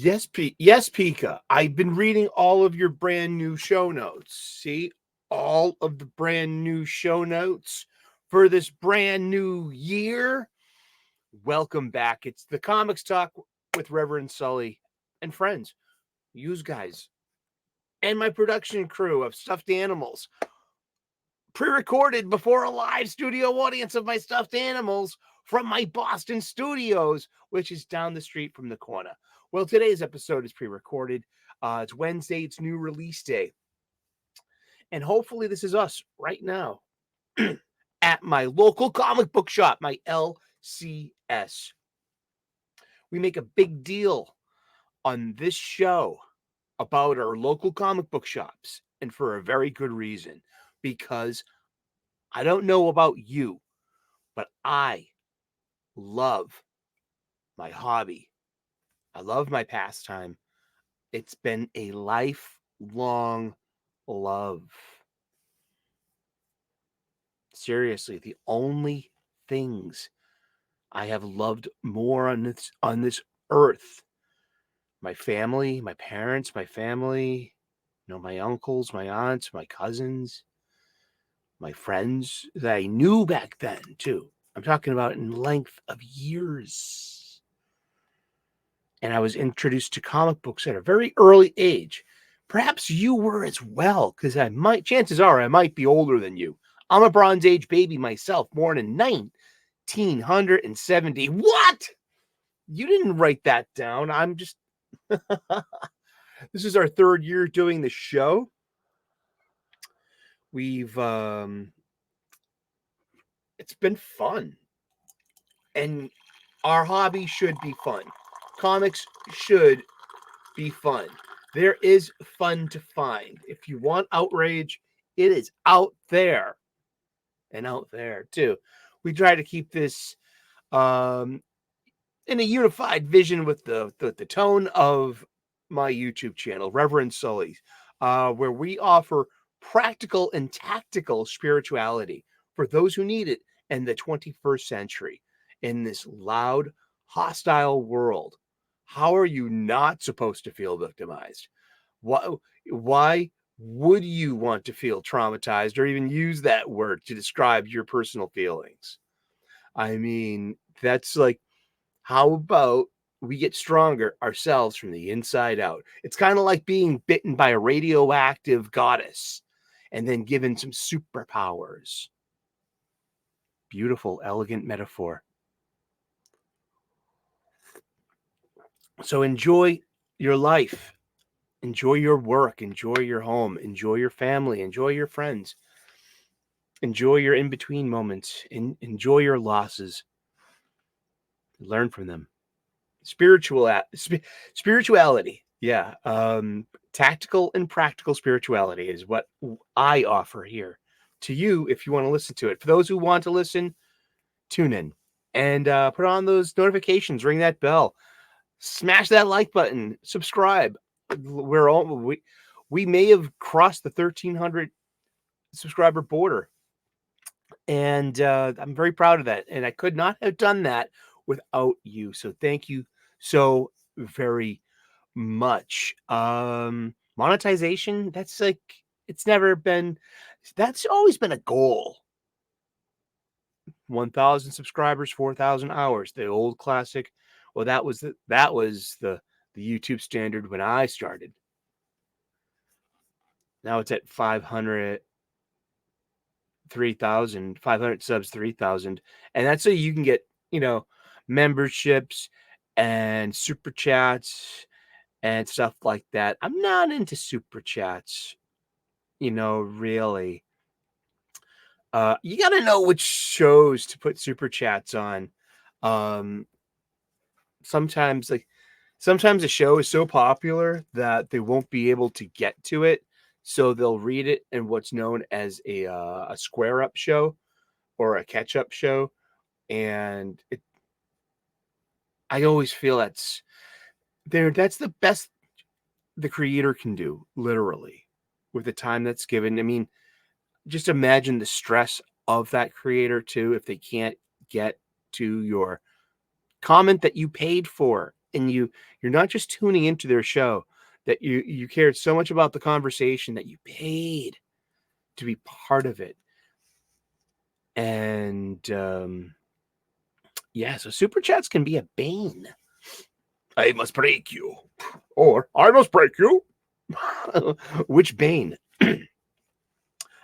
Yes, Pika. I've been reading all of your brand new show notes. See, all of the brand new show notes for this brand new year. Welcome back. It's the Comics Talk with Reverend Sully and friends. You guys and my production crew of stuffed animals. Pre-recorded before a live studio audience of my stuffed animals from my Boston studios, which is down the street from the corner. Well, today's episode is pre-recorded. It's Wednesday. It's new release day. And hopefully this is us right now at my local comic book shop, my LCS. We make a big deal on this show about our local comic book shops, and for a very good reason, because I don't know about you, but I love my hobby. I love my pastime. It's been a lifelong love. Seriously, the only things I have loved more on this earth, my family, my parents, my family, my uncles, my aunts, my cousins, my friends that I knew back then too. I'm talking about in length of years. And I was introduced to comic books at a very early age. Perhaps you were as well, because chances are I might be older than you. I'm a Bronze Age baby myself, born in 1970. What? You didn't write that down. I'm just... This is our third year doing the show. We've... It's been fun. And our hobby should be fun. Comics should be fun. There is fun to find. If you want outrage, it is out there. And out there, too. We try to keep this in a unified vision with the tone of my YouTube channel, Reverend Sully, where we offer practical and tactical spirituality for those who need it in the 21st century, in this loud, hostile world. How are you not supposed to feel victimized? Why would you want to feel traumatized or even use that word to describe your personal feelings? I mean, that's like, how about we get stronger ourselves from the inside out? It's kind of like being bitten by a radioactive goddess and then given some superpowers. Beautiful, elegant metaphor. So enjoy your life. Enjoy your work. Enjoy your home. Enjoy your family. Enjoy your friends. Enjoy your in-between moments. Enjoy your losses. Learn from them. Spirituality. Yeah. Tactical and practical spirituality is what I offer here to you if you want to listen to it. For those who want to listen, tune in and put on those notifications, ring that bell, smash that like button, subscribe. We may have crossed the 1,300 subscriber border, and I'm very proud of that. And I could not have done that without you. So thank you so very much. Monetization, that's always been a goal. 1,000 subscribers, 4,000 hours, the old classic. Well, that was the YouTube standard when I started. Now it's at 500 subs, 3,000. And that's so you can get, memberships and super chats and stuff like that. I'm not into super chats, really. You got to know which shows to put super chats on. Sometimes a show is so popular that they won't be able to get to it, so they'll read it in what's known as a square up show or a catch up show, and I always feel that's the best the creator can do, literally, with the time that's given. I mean, just imagine the stress of that creator too if they can't get to your comment that you paid for and you're not just tuning into their show, that you cared so much about the conversation that you paid to be part of it. And yeah, so super chats can be a bane. I must break you, or I must break you. Which bane?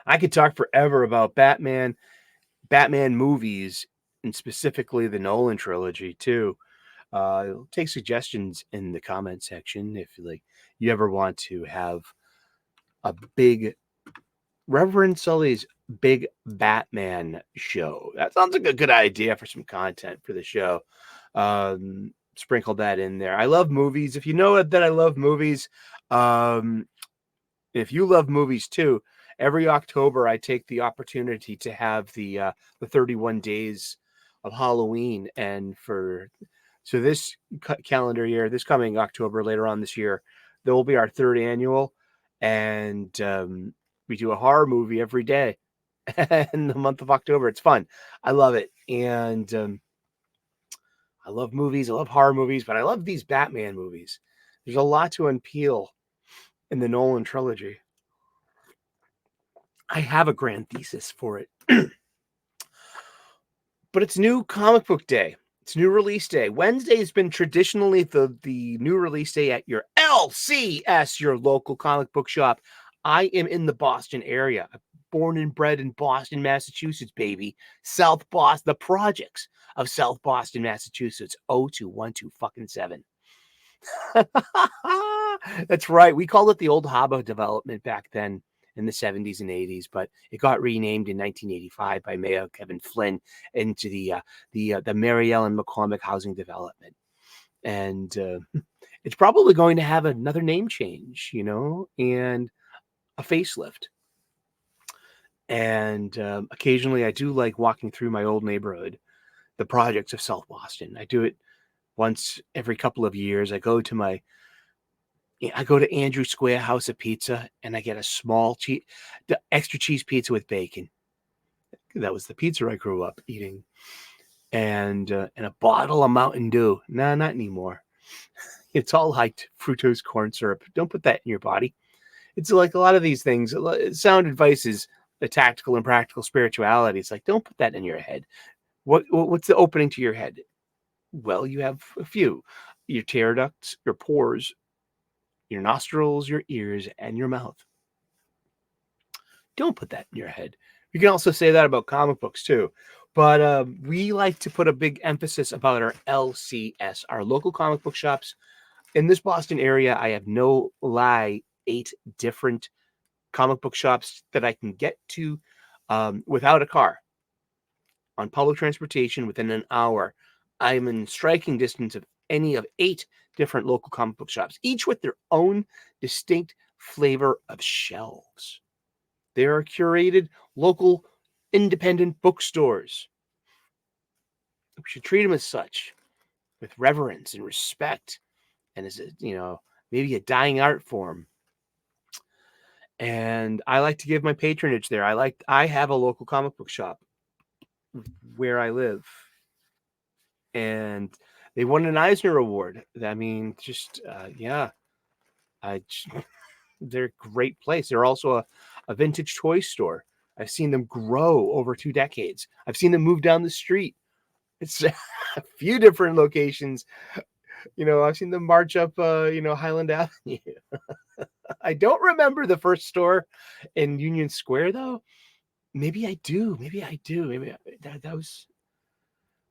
I could talk forever about Batman movies, and specifically the Nolan trilogy too. Take suggestions in the comment section if you ever want to have a big Reverend Sully's big Batman show. That sounds like a good idea for some content for the show. Sprinkle that in there. I love movies. If you know that I love movies, if you love movies too, every October I take the opportunity to have the 31 days of Halloween, and so this calendar year, this coming October, later on this year, there will be our third annual, and we do a horror movie every day in the month of October. It's fun. I love it, and I love movies. I love horror movies, but I love these Batman movies. There's a lot to unpeel in the Nolan trilogy. I have a grand thesis for it. But it's new comic book day. It's new release day. Wednesday has been traditionally the new release day at your LCS, your local comic book shop. I am in the Boston area. I'm born and bred in Boston, Massachusetts, baby. South Boston, the projects of South Boston, Massachusetts. 02127. That's right. We called it the old Habbo development back then in the 70s and 80s, but it got renamed in 1985 by Mayor Kevin Flynn into the Mary Ellen McCormick Housing Development. And it's probably going to have another name change, and a facelift. And occasionally I do like walking through my old neighborhood, the projects of South Boston. I do it once every couple of years. I go to Andrew Square House of Pizza, and I get a small the extra cheese pizza with bacon. That was the pizza I grew up eating. And a bottle of Mountain Dew. Nah, not anymore. It's all high fructose corn syrup. Don't put that in your body. It's like a lot of these things. Sound advice is a tactical and practical spirituality. It's like, don't put that in your head. What's the opening to your head? Well, you have a few. Your tear ducts, your pores, your nostrils, your ears, and your mouth. Don't put that in your head. You can also say that about comic books too. But we like to put a big emphasis about our LCS, our local comic book shops. In this Boston area, I have no lie, 8 different comic book shops that I can get to without a car, on public transportation within an hour. I'm in striking distance of any of 8 different local comic book shops, each with their own distinct flavor of shelves. They are curated local independent bookstores. We should treat them as such, with reverence and respect, and as maybe a dying art form. And I like to give my patronage there. I have a local comic book shop where I live, and they won an Eisner Award. I mean, they're a great place. They're also a vintage toy store. I've seen them grow over 2 decades. I've seen them move down the street. It's a few different locations. I've seen them march up, Highland Avenue. I don't remember the first store in Union Square, though. Maybe I do. Maybe that was.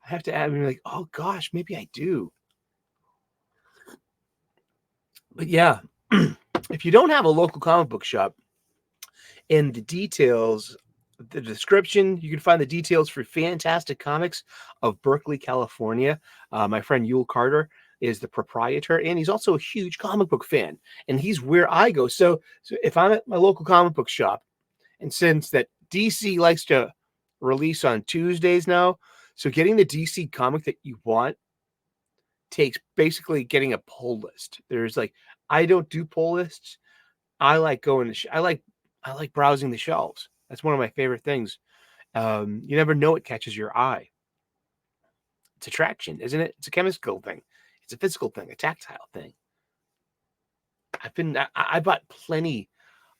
I have to add. Like, oh gosh, maybe I do. But yeah, if you don't have a local comic book shop, in the details, the description, you can find the details for Fantastic Comics of Berkeley, California. My friend Yule Carter is the proprietor, and he's also a huge comic book fan, and he's where I go. So if I'm at my local comic book shop, and since that DC likes to release on Tuesdays now, so getting the DC comic that you want takes basically getting a pull list. I don't do pull lists. I like going to I like browsing the shelves. That's one of my favorite things. You never know what catches your eye. It's attraction, isn't it? It's a chemical thing. It's a physical thing, a tactile thing. I bought plenty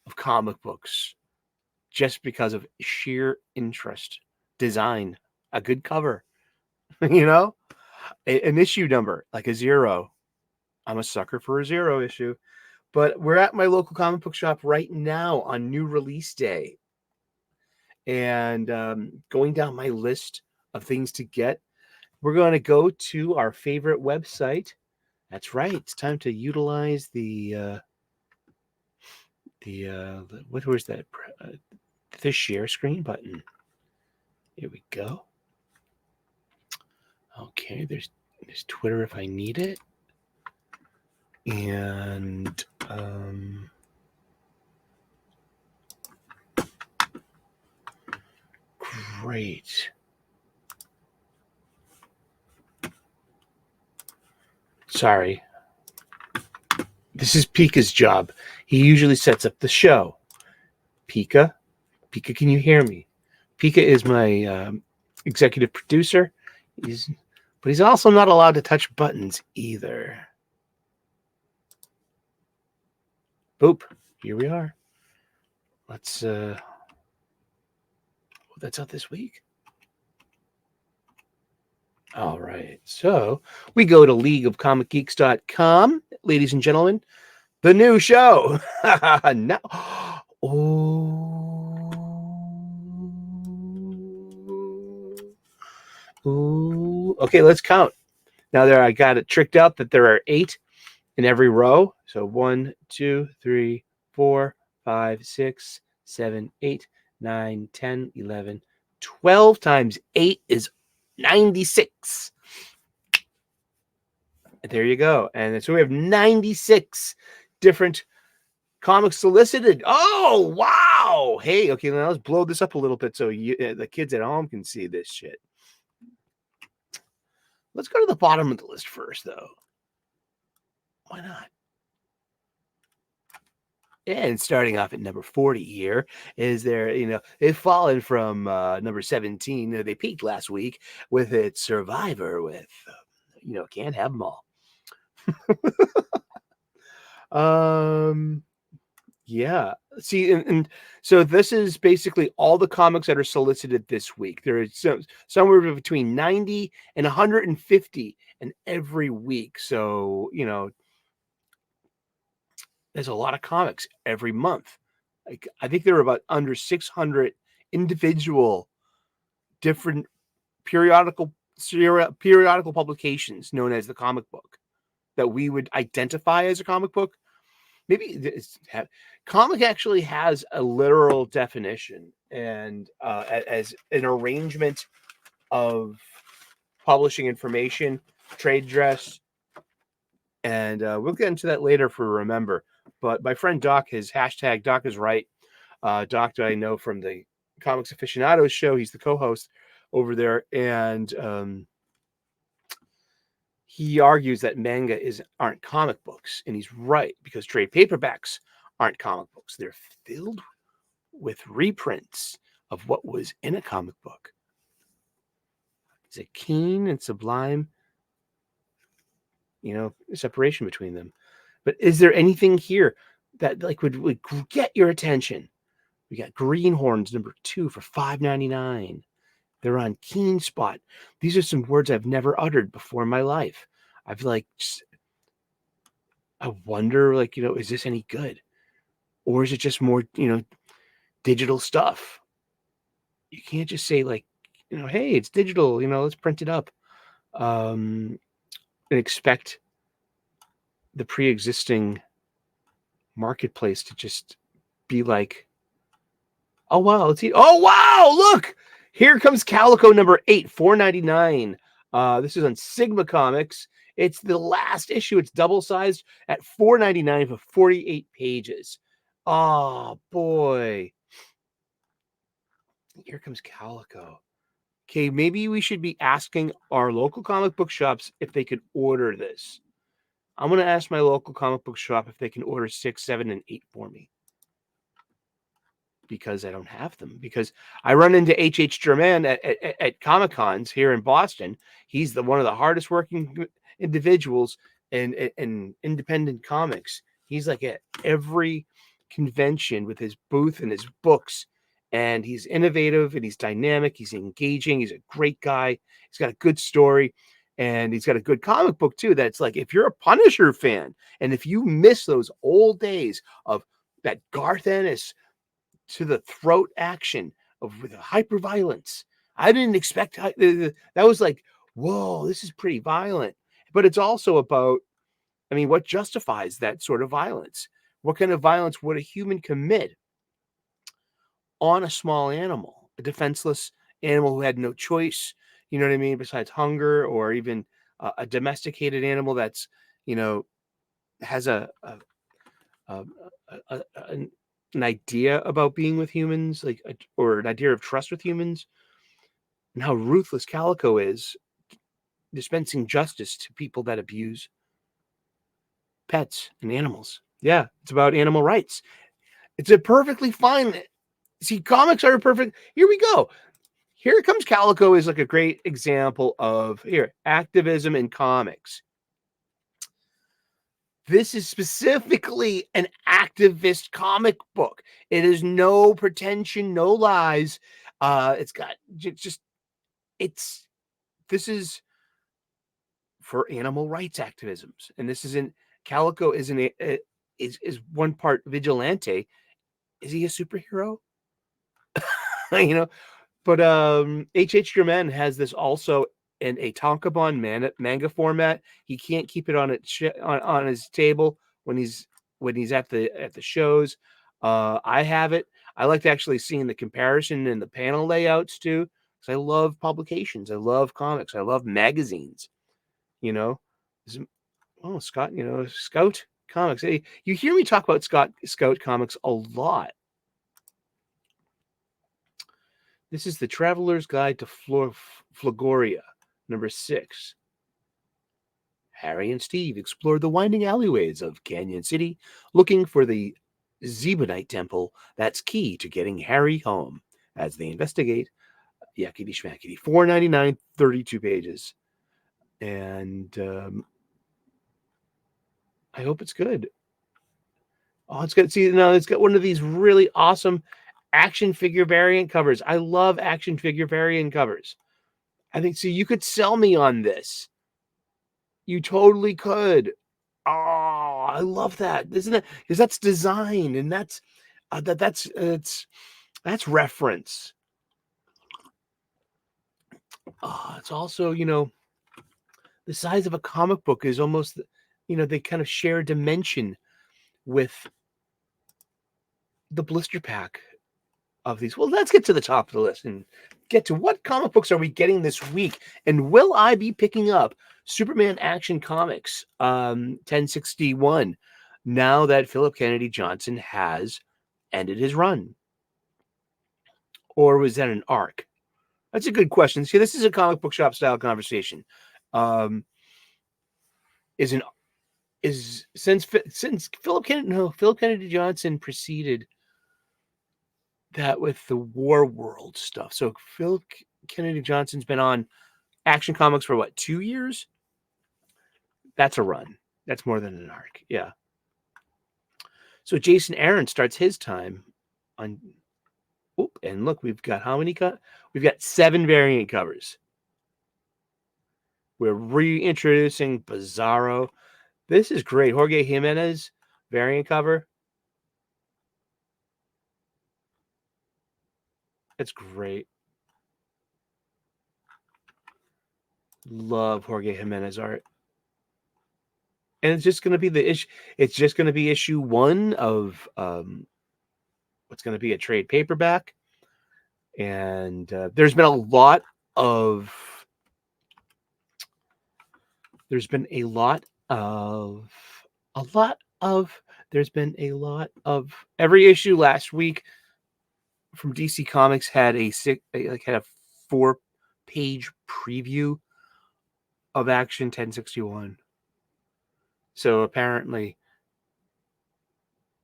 of comic books just because of sheer interest, design, a good cover, you know, an issue number, like a 0. I'm a sucker for a 0 issue. But we're at my local comic book shop right now on new release day. And going down my list of things to get, we're going to go to our favorite website. That's right. It's time to utilize the where's that? The share screen button. Here we go. Okay, there's Twitter if I need it. And great. Sorry. This is Pika's job. He usually sets up the show. Pika, can you hear me? Pika is my executive producer. But he's also not allowed to touch buttons either. Boop. Here we are. Let's that's out this week. All right. So we go to leagueofcomicgeeks.com, ladies and gentlemen. The new show. No. Ooh. Okay, let's count. Now there, I got it tricked out that there are 8 in every row. So 1, 2, 3, 4, 5, 6, 7, 8, 9, 10, 11, 12 times 8 is 96. There you go. And so we have 96 different comics solicited. Oh, wow. Hey, okay, now let's blow this up a little bit so the kids at home can see this shit. Let's go to the bottom of the list first, though. Why not? And starting off at number 40 here is there, they've fallen from number 17. They peaked last week with its Survivor with, can't have them all. Yeah. See, and so this is basically all the comics that are solicited this week. There is somewhere between 90 and 150 in every week. So, there's a lot of comics every month. Like, I think there are about under 600 individual different periodical publications known as the comic book that we would identify as a comic book. Maybe comic actually has a literal definition and as an arrangement of publishing information, trade dress, and we'll get into that later for Remember. But my friend Doc, his hashtag Doc is right. Doc, that I know from the Comics Aficionados show. He's the co-host over there, and he argues that manga aren't comic books, and he's right, because trade paperbacks aren't comic books. They're filled with reprints of what was in a comic book. It's a keen and sublime, separation between them. But is there anything here that would get your attention? We got Greenhorns number 2 for $5.99. They're on Keen Spot. These are some words I've never uttered before in my life. I wonder, is this any good? Or is it just more, digital stuff? You can't just say hey, it's digital, let's print it up. And expect the pre-existing marketplace to just be like, oh, wow, oh, wow, look! Here comes Calico number 8, $4.99. This is on Sigma Comics. It's the last issue. It's double-sized at $4.99 for 48 pages. Oh, boy. Here comes Calico. Okay, maybe we should be asking our local comic book shops if they could order this. I'm going to ask my local comic book shop if they can order 6, 7, and 8 for me. Because I don't have them. Because I run into H.H. German at Comic-Cons here in Boston. He's one of the hardest working individuals and independent comics. He's like at every convention with his booth and his books, and he's innovative and he's dynamic. He's engaging. He's a great guy. He's got a good story, and he's got a good comic book too. That's like, if you're a Punisher fan and if you miss those old days of that Garth Ennis to the throat action of with hyper violence, I didn't expect that was like, whoa, this is pretty violent. But it's also about, I mean, what justifies that sort of violence? What kind of violence would a human commit on a small animal, a defenseless animal who had no choice, you know what I mean, besides hunger, or even a domesticated animal that's, you know, has a, an idea about being with humans, like, or an idea of trust with humans, and how ruthless Calico is dispensing justice to people that abuse pets and animals. Yeah, it's about animal rights. It's a perfectly fine. See, comics are perfect. Here we go. Here comes Calico is like a great example of activism in comics. This is specifically an activist comic book. It is no pretension, no lies. It's got this is for animal rights activisms, and this isn't Calico isn't is one part vigilante. Is he a superhero? You know, but H.H. Germain has this also in a tankobon manga format. He can't keep it on on his table when he's at the shows. I have it. I like to actually seeing the comparison in the panel layouts too, because I love publications. I love comics. I love magazines. You know, Scott. You know, Scout Comics. Hey, you hear me talk about Scout Comics a lot. This is the Traveler's Guide to Flogoria, number 6. Harry and Steve explore the winding alleyways of Canyon City, looking for the Zebonite temple that's key to getting Harry home. As they investigate, yakety schmackety, $4.99, 32 pages. And I hope it's good. Oh, it's got, see, now it's got one of these really awesome action figure variant covers. I love action figure variant covers. I think, see, you could sell me on this. You totally could. Oh, I love that. Isn't it? Because that's design, and that's that's reference. It's also, you know, the size of a comic book is almost, you know, they kind of share a dimension with the blister pack of these. Well, let's get to the top of the list and get to what comic books are we getting this week, and will I be picking up Superman Action Comics 1061 now that Philip Kennedy Johnson has ended his run? Or was that an arc? That's a good question. See, this is a comic book shop style conversation. Since Philip Kennedy Johnson preceded that with the War World stuff. So Phil Kennedy Johnson's been on Action Comics for what, 2 years? That's a run. That's more than an arc. Yeah. So Jason Aaron starts his time on. And look, we've got how many we've got 7 variant covers. We're reintroducing Bizarro. This is great. Jorge Jimenez variant cover. It's great. Love Jorge Jimenez art. And it's just going to be the issue. It's just going to be issue 1 of what's going to be a trade paperback. And there's been a lot of every issue last week from DC Comics had a 4-page preview of Action 1061. So apparently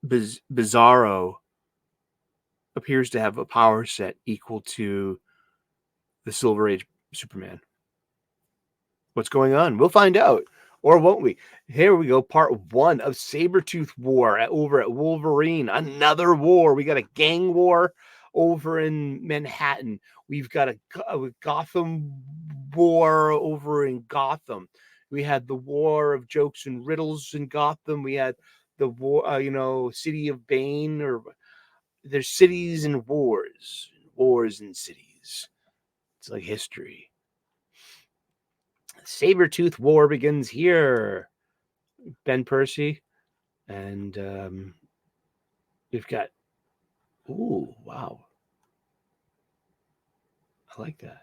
Bizarro appears to have a power set equal to the Silver Age Superman. What's going on? We'll find out. Or won't we? Here we go. Part 1 of Sabretooth War over at Wolverine. Another war. We got a gang war over in Manhattan. We've got a Gotham war over in Gotham. We had the war of jokes and riddles in Gotham. We had the war, City of Bane. Or there's cities and wars and cities. It's like history. Sabretooth War begins here. Ben Percy. And we've got, ooh, wow. I like that.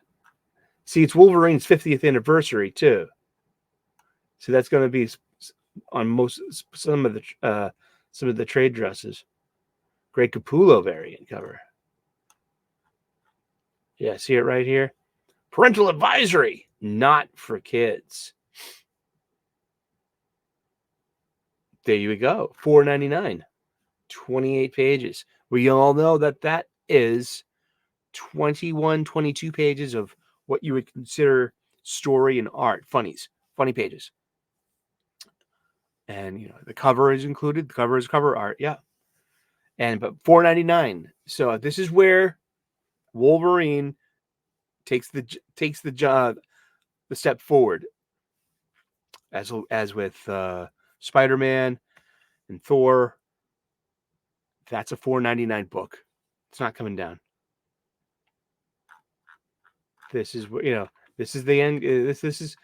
See, it's Wolverine's 50th anniversary, too. So that's going to be on some of the trade dresses. Great Capullo variant cover. Yeah, see it right here? Parental advisory, not for kids. There you go. $4.99. 28 pages. We all know that is 22 pages of what you would consider story and art. Funny pages. And the cover is included. The cover is cover art. Yeah. But $4.99. So this is where Wolverine takes the step forward, as with Spider-Man and Thor. That's a $4.99 book. It's not coming down. This is this is the end. This is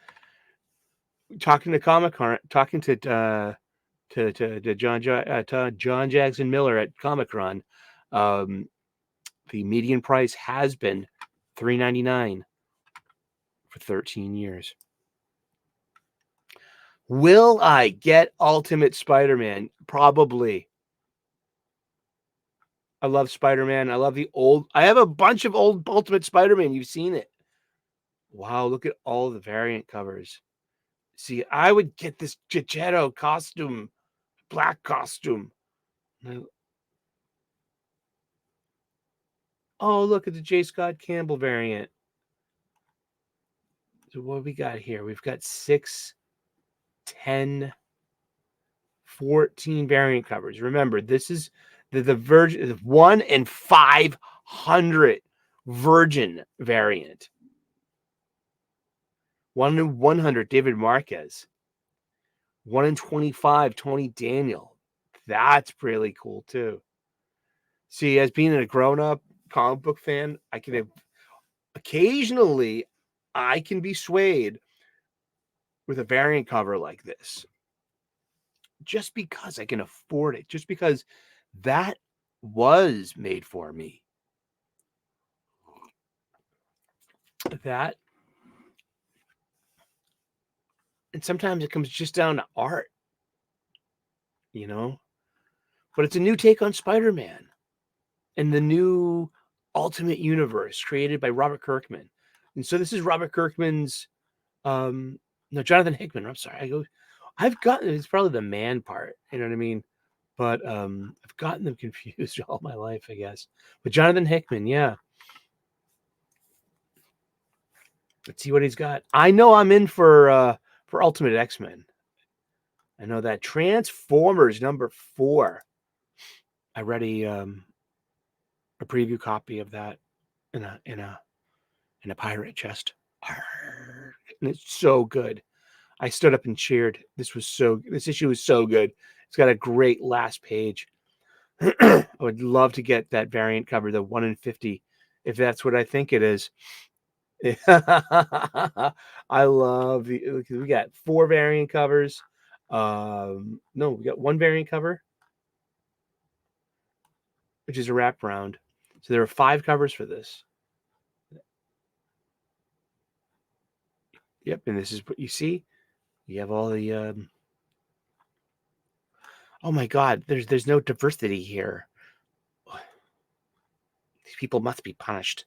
talking to talking to John Jackson Miller at Comic-Con. The median price has been $3.99 for 13 years. Will I get Ultimate Spider-Man? Probably. I love Spider-Man. I love the old. I have a bunch of old Ultimate Spider-Man. You've seen it. Wow, look at all the variant covers. See, I would get this Geppetto costume, black costume. Oh, look at the J. Scott Campbell variant. So what we got here? We've got 6, 10, 14 variant covers. Remember, this is the Virgin 1 in 500 Virgin variant. 1 in 100 David Marquez. 1 in 25 Tony Daniel. That's really cool too. See, as being a grown-up comic book fan, I can occasionally be swayed with a variant cover like this, just because I can afford it, just because that was made for me. That, and sometimes it comes just down to art, but it's a new take on Spider-Man and the new Ultimate Universe created by Robert Kirkman. And so this is Robert Kirkman's, Jonathan Hickman. I'm sorry. It's probably the man part, you know what I mean? But I've gotten them confused all my life, I guess. But Jonathan Hickman, yeah. Let's see what he's got. I know I'm in for Ultimate X-Men. I know that. Transformers #4. I read a preview copy of that in a pirate chest. Arr, and it's so good. I stood up and cheered. This issue was so good. It's got a great last page. I would love to get that variant cover, the 1 in 50, if that's what I think it is. I love we got 4 variant covers. No, we got 1 variant cover, which is a wraparound. So there are 5 covers for this. Yep, and this is what you see. You have all the oh my God, there's no diversity here. These people must be punished.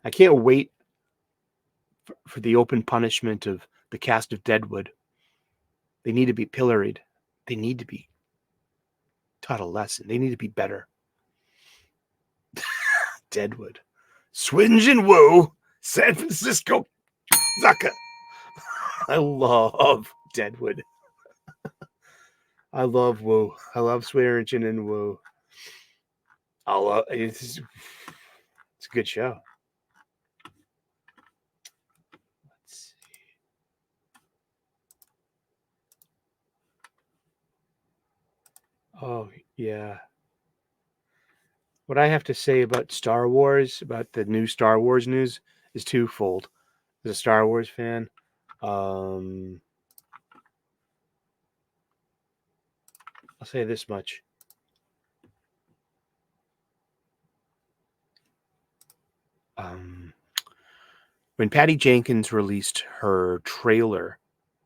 I can't wait for the open punishment of the cast of Deadwood. They need to be pilloried. They need to be taught a lesson. They need to be better. Deadwood. Swinge and Woo, San Francisco Zucca. I love Deadwood. I love Woo. I love Swearingen and Woo. It's a good show. Let's see. Oh, yeah. What I have to say about Star Wars, about the new Star Wars news, is twofold. As a Star Wars fan, I'll say this much. When Patty Jenkins released her trailer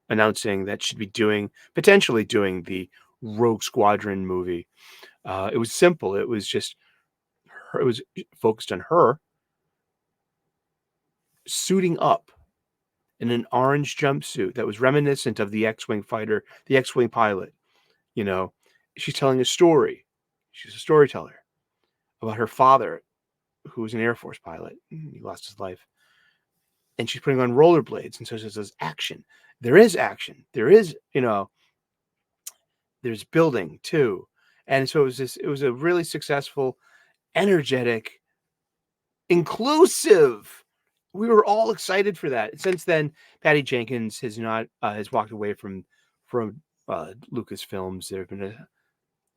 announcing that she'd be potentially doing the Rogue Squadron movie, it was simple. It was just it was focused on her suiting up in an orange jumpsuit that was reminiscent of the X-Wing fighter, the X-Wing pilot. You know, she's telling a story. She's a storyteller about her father, who was an Air Force pilot. He lost his life. And she's putting on rollerblades. And so there's action. There is action. There is, there's building too. And so it was a really successful, energetic, inclusive. We were all excited for that. Since then, Patty Jenkins has walked away from Lucasfilms.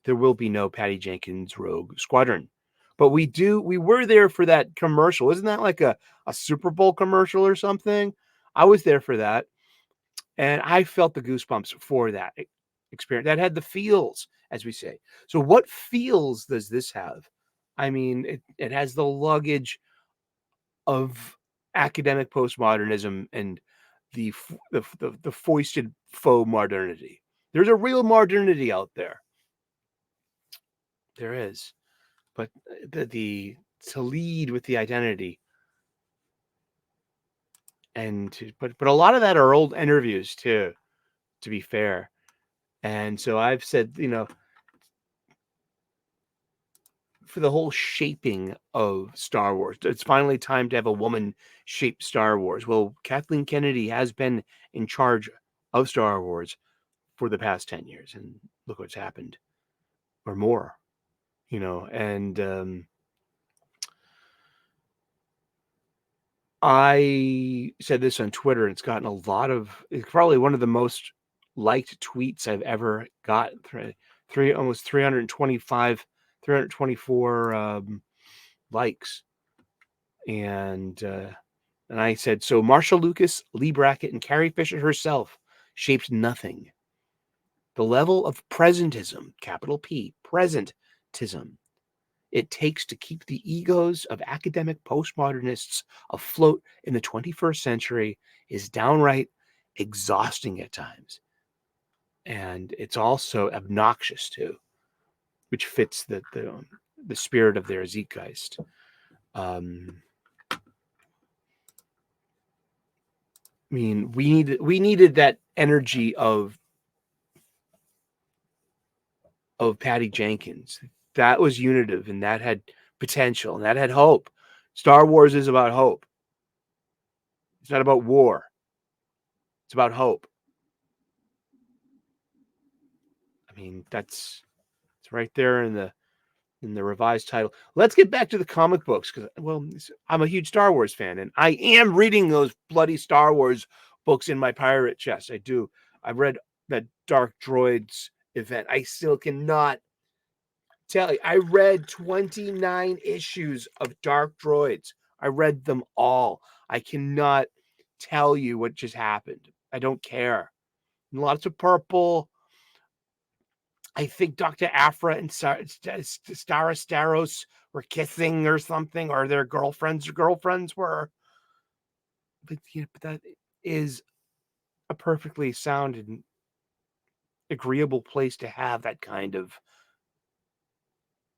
There will be no Patty Jenkins Rogue Squadron. But we were there for that commercial. Isn't that like a Super Bowl commercial or something? I was there for that. And I felt the goosebumps for that experience. That had the feels, as we say. So what feels does this have? I mean, it has the luggage of academic postmodernism and the foisted faux modernity. There's a real modernity out there. There is. But to lead with the identity, but a lot of that are old interviews too, to be fair. And so I've said, for the whole shaping of Star Wars, it's finally time to have a woman shape Star Wars. Well, Kathleen Kennedy has been in charge of Star Wars for the past 10 years, and look what's happened, or more, and I said this on Twitter, and it's gotten it's probably one of the most liked tweets I've ever got. Almost 324 likes. And I said, so Marsha Lucas, Lee Brackett, and Carrie Fisher herself shaped nothing. The level of presentism, capital P, presentism, it takes to keep the egos of academic postmodernists afloat in the 21st century is downright exhausting at times. And it's also obnoxious too, which fits the spirit of their zeitgeist. I mean, we needed that energy of Patty Jenkins. That was unitive, and that had potential, and that had hope. Star Wars is about hope. It's not about war. It's about hope. I mean, it's right there in the revised title. Let's get back to the comic books, because, well, I'm a huge Star Wars fan, and I am reading those bloody Star Wars books in my pirate chest. I do. I've read that Dark Droids event. I still cannot tell you. I read 29 issues of Dark Droids. I read them all. I cannot tell you what just happened. I don't care. Lots of purple. I think Dr. Aphra and Stara Staros were kissing or something, or their girlfriends were. But that is a perfectly sound and agreeable place to have that kind of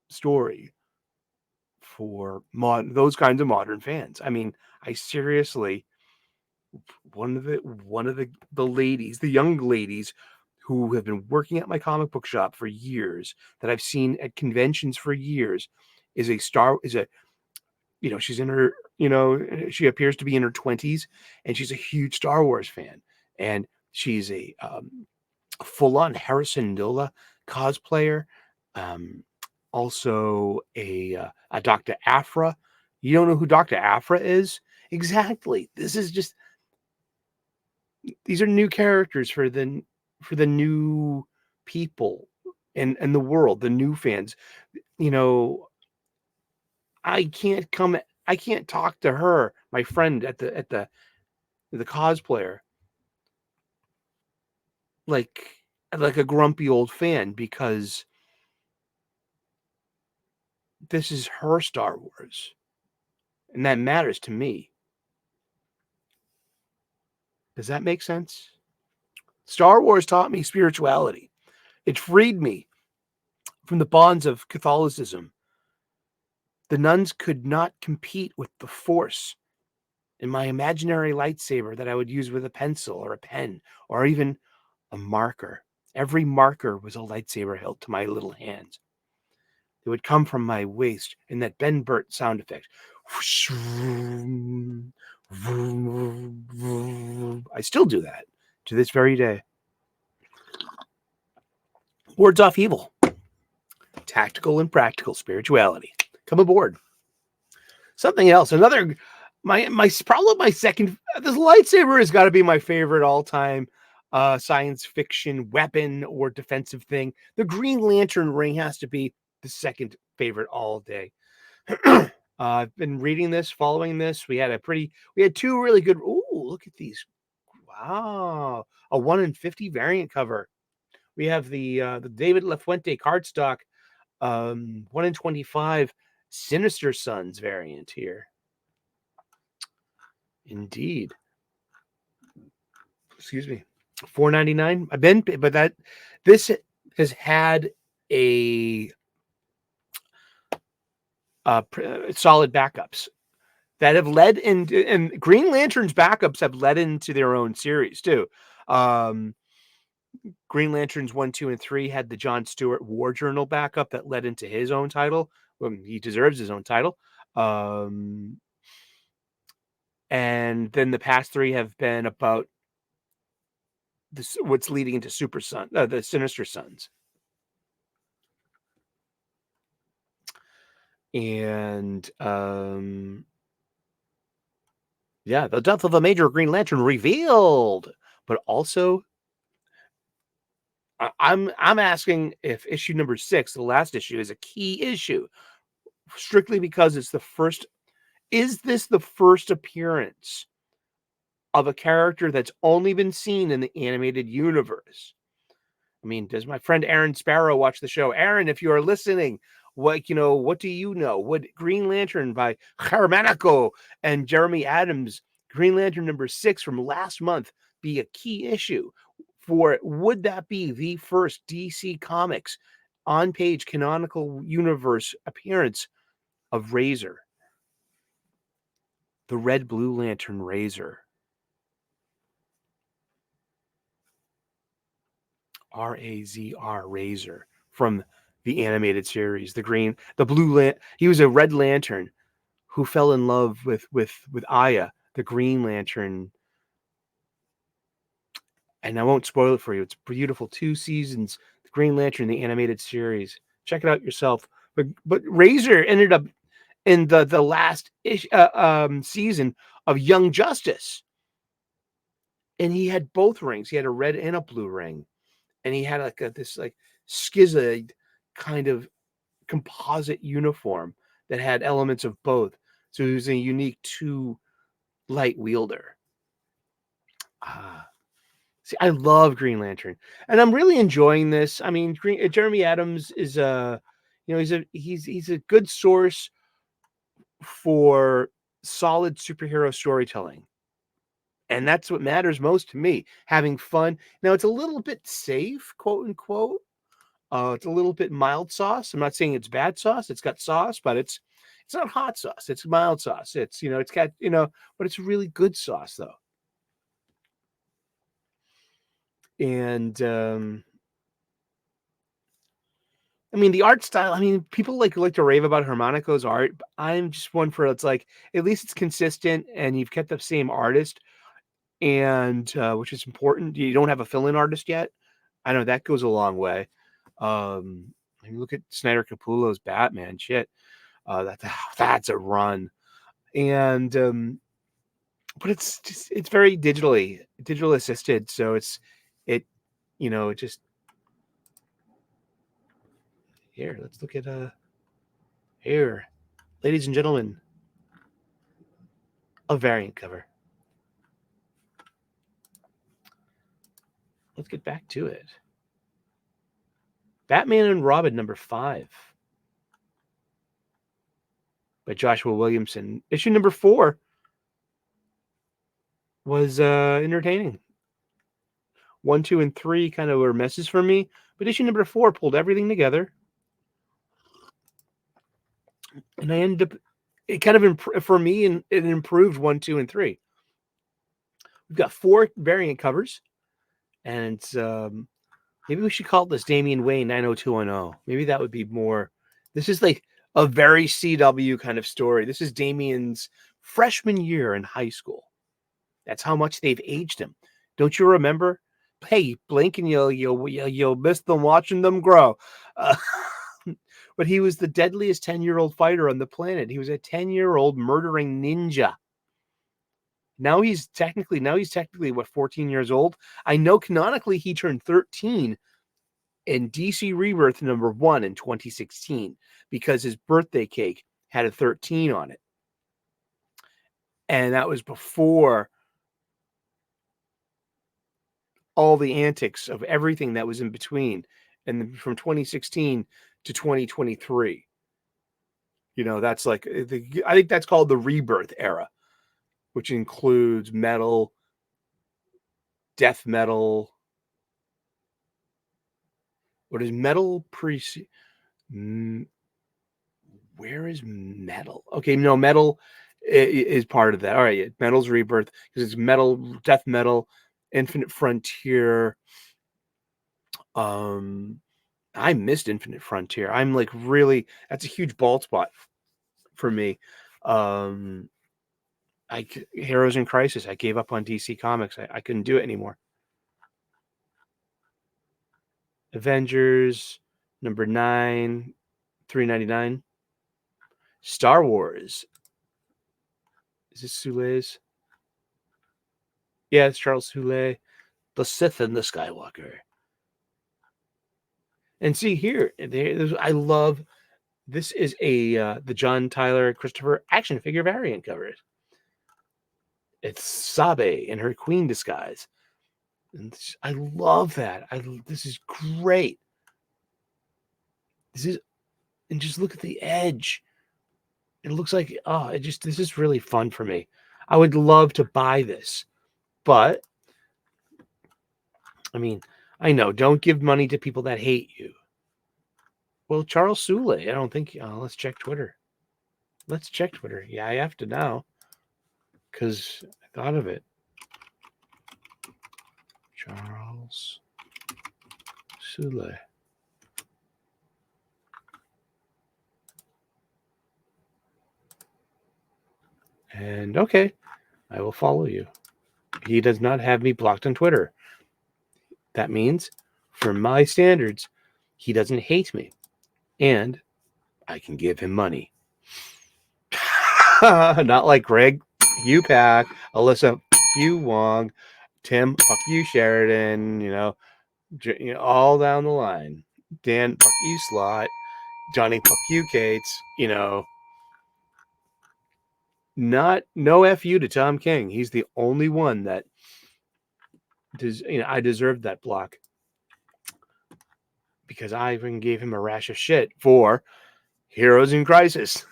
story for those kinds of modern fans. I mean, I seriously, one of the ladies, the young ladies who have been working at my comic book shop for years, that I've seen at conventions for years, she's in her, she appears to be in her 20s, and she's a huge Star Wars fan. And She's a full-on Harrison Nola cosplayer. Also a Dr. Aphra. You don't know who Dr. Aphra is? Exactly. This is just, these are new characters for the new people and the world, the new fans. You know, I can't talk to her, my friend at the cosplayer, like a grumpy old fan, because this is her Star Wars, and that matters to me. Does that make sense? Star Wars taught me spirituality. It freed me from the bonds of Catholicism. The nuns could not compete with the Force in my imaginary lightsaber that I would use with a pencil or a pen or even a marker. Every marker was a lightsaber held to my little hands. It would come from my waist in that Ben Burt sound effect. I still do that to this very day. Words off evil. Tactical and practical spirituality. Come aboard. Something else. Another, probably my second. This lightsaber has got to be my favorite all-time science fiction weapon or defensive thing. The Green Lantern ring has to be the second favorite all day. I've been reading this, following this. We had two really good. Ooh, look at these! Wow, a 1 in 50 variant cover. We have the David LaFuente cardstock 1 in 25 Sinister Sons variant here. Indeed. Excuse me. $4.99. But this has had a solid backups that have led into, and Green Lantern's backups have led into their own series too. Green Lanterns 1, 2, and 3 had the John Stewart War Journal backup that led into his own title. Well, he deserves his own title. And then the past 3 have been about what's leading into the Sinister Sons. And yeah, the death of a major Green Lantern revealed, but also I'm asking if issue number 6, the last issue, is a key issue, strictly because it's the first. Is this the first appearance of a character that's only been seen in the animated universe? I mean, does my friend Aaron Sparrow watch the show? Aaron, if you are listening, what do you know? Would Green Lantern by Germanico and Jeremy Adams, Green Lantern number 6 from last month, be a key issue for? Would that be the first DC Comics on-page canonical universe appearance of Razor, the Red Blue Lantern Razor? R-A-Z-R, Razor, from the animated series. He was a Red Lantern who fell in love with Aya, the Green Lantern. And I won't spoil it for you. It's beautiful. 2 seasons, the Green Lantern, the animated series. Check it out yourself. But Razor ended up in the last season of Young Justice, and he had both rings. He had a red and a blue ring. And he had this schizoid kind of composite uniform that had elements of both. So he was a unique 2 light wielder. See, I love Green Lantern, and I'm really enjoying this. I mean, Jeremy Adams is he's a good source for solid superhero storytelling. And that's what matters most to me, having fun. Now, it's a little bit safe, quote unquote. It's a little bit mild sauce. I'm not saying it's bad sauce. It's got sauce, but it's not hot sauce. It's mild sauce. It's got, but it's really good sauce though. And I mean, the art style, I mean, people like to rave about Germanico's art. But I'm just one for, it's like, at least it's consistent and you've kept the same artist. and which is important. You don't have a fill-in artist yet. I know that goes a long way. You look at Snyder Capullo's Batman shit. That's a run, and but it's very digital assisted, so it it just here. Let's look at here, ladies and gentlemen, a variant cover. Let's get back to it. Batman and Robin #5 by Joshua Williamson. Issue #4 was entertaining. 1, 2, and 3 kind of were messes for me, but issue #4 pulled everything together, and I ended up it kind of for me, and it improved 1, 2, and 3. We've got 4 variant covers, and it's maybe we should call this Damian Wayne 90210. Maybe that would be more. This is like a very CW kind of story. This is Damian's freshman year in high school. That's how much they've aged him. Don't you remember? Hey, blink and you'll miss them watching them grow. But he was the deadliest 10-year-old fighter on the planet. He was a 10-year-old murdering ninja. Now he's technically what, 14 years old? I know canonically he turned 13 in DC Rebirth #1 in 2016 because his birthday cake had a 13 on it. And that was before all the antics of everything that was in between, and from 2016 to 2023. That's like I think that's called the Rebirth era, which includes metal, death metal. What is metal where is metal? Okay, no, metal is part of that. All right, metal's Rebirth because it's metal, death metal, Infinite Frontier. I missed Infinite Frontier. I'm like really, that's a huge bald spot for me. Heroes in Crisis. I gave up on DC Comics. I couldn't do it anymore. Avengers #9, $3.99. Star Wars. Is this Soule's? Yeah, it's Charles Soule. The Sith and the Skywalker. And see here, I love. This is the John Tyler Christopher action figure variant cover. It's Sabe in her queen disguise. And I love that. This is great. And just look at the edge. It looks like, this is really fun for me. I would love to buy this, but I mean, I know, don't give money to people that hate you. Well, Charles Soule, I don't think, let's check Twitter. Yeah, I have to now because I thought of it. Charles Soule. And okay, I will follow you. He does not have me blocked on Twitter. That means, for my standards, he doesn't hate me. And I can give him money. Not like Greg Upack, Alyssa you Wong, Tim fuck you Sheridan, all down the line. Dan fuck you Slot, Johnny fuck you Cates, no F you to Tom King. He's the only one that does, I deserved that block because I even gave him a rash of shit for Heroes in Crisis.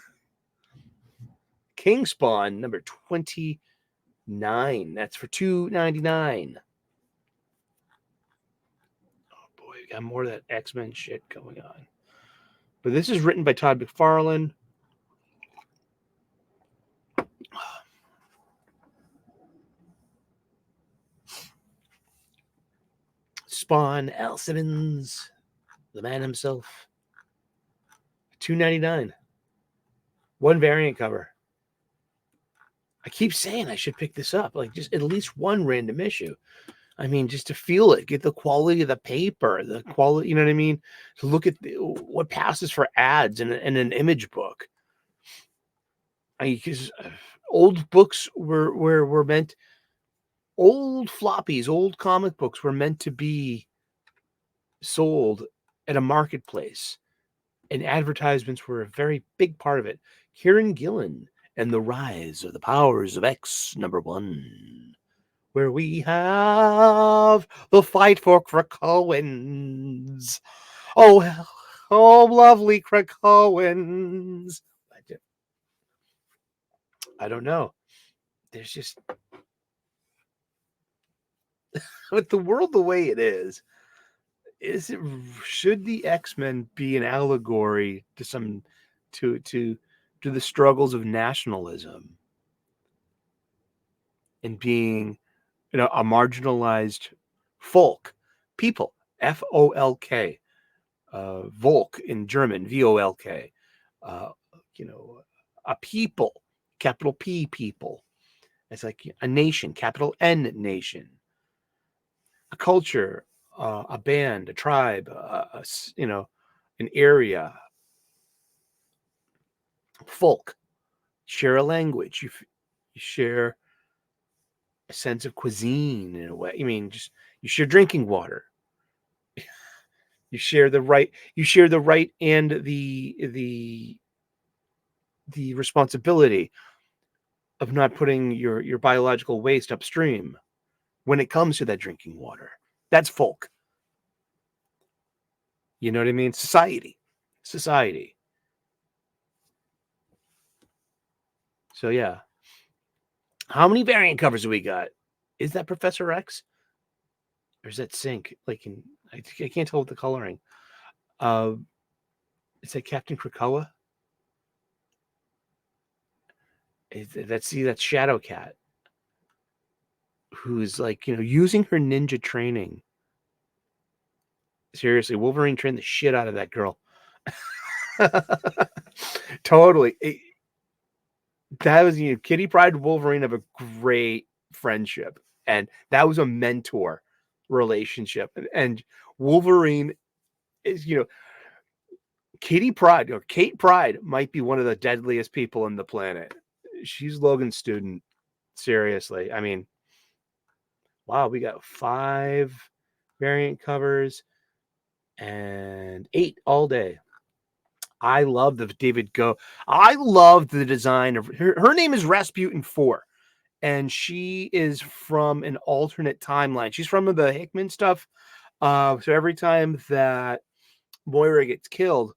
King Spawn #29. That's for $2.99. Oh boy, we got more of that X-Men shit going on. But this is written by Todd McFarlane. Spawn, Al Simmons, the man himself. $2.99. One variant cover. I keep saying I should pick this up, like just at least one random issue. I mean, just to feel it, get the quality of the paper, the quality, you know what I mean? To look at what passes for ads in an image book. Because old books were meant, old floppies, old comic books were meant to be sold at a marketplace, and advertisements were a very big part of it. Kieran Gillen and the Rise of the Powers of X #1, where we have the fight for Krakoans. Oh, oh, lovely Krakoans. I don't know. There's just, with the world the way it is it, should the X-Men be an allegory to some, to the struggles of nationalism and being, a marginalized folk people, FOLK, Volk in German, VOLK, a people, capital P people. It's like a nation, capital N nation, a culture, a band, a tribe, an area, folk, share a language, you share a sense of cuisine in a way. I mean, just you share drinking water. You share the right. You share the right and the responsibility of not putting your biological waste upstream when it comes to that drinking water. That's folk. You know what I mean? Society. So yeah. How many variant covers do we got? Is that Professor X? Or is that Sync? Like I can't tell with the coloring. Is that Captain Krakoa? That's Shadow Cat, who's like, using her ninja training. Seriously, Wolverine trained the shit out of that girl. Totally. That was, Kitty Pryde and Wolverine have a great friendship, and that was a mentor relationship. And Wolverine is, Kate Pryde might be one of the deadliest people on the planet. She's Logan's student. Seriously. I mean, wow, we got 5 variant covers and 8 all day. I love the David Go. I love the design of her. Her name is Rasputin 4, and she is from an alternate timeline. She's from the Hickman stuff. So every time that Moira gets killed,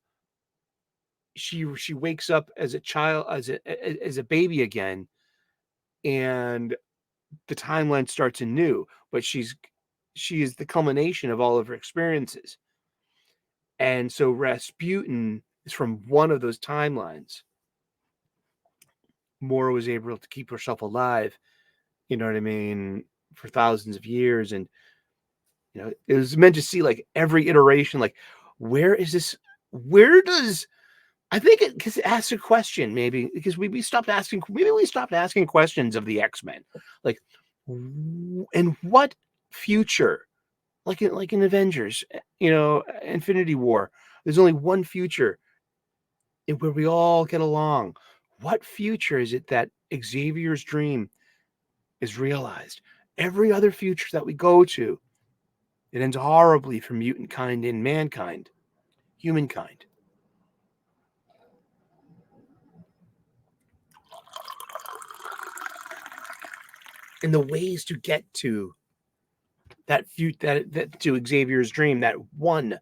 she wakes up as a child, as a baby again, and the timeline starts anew. But she is the culmination of all of her experiences, and so Rasputin is from one of those timelines. Moira was able to keep herself alive, you know what I mean, for thousands of years, and it was meant to see like every iteration, like where does I think because it asks a question, maybe because we stopped asking questions of the X-Men, like in what future, like in Avengers, Infinity War, there's only one future where we all get along. What future is it that Xavier's dream is realized? Every other future that we go to, it ends horribly for mutant kind and mankind, humankind. And the ways to get to that to Xavier's dream, that one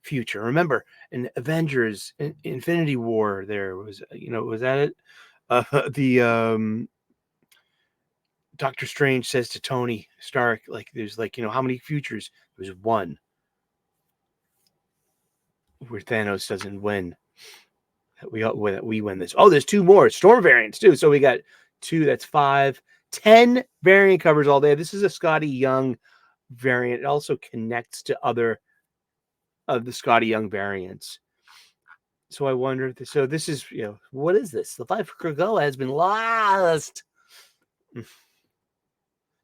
future. Remember, in Avengers, Infinity War, there was, was that it? The Doctor Strange says to Tony Stark, like, there's like, how many futures? There's one where Thanos doesn't win. We win this. Oh, there's 2 more Storm variants too. So we got 2. That's 5, 10 variant covers all day. This is a Scotty Young variant. It also connects to other of the Scotty Young variants. So I wonder. So this is, what is this? The fight for Krakoa has been lost.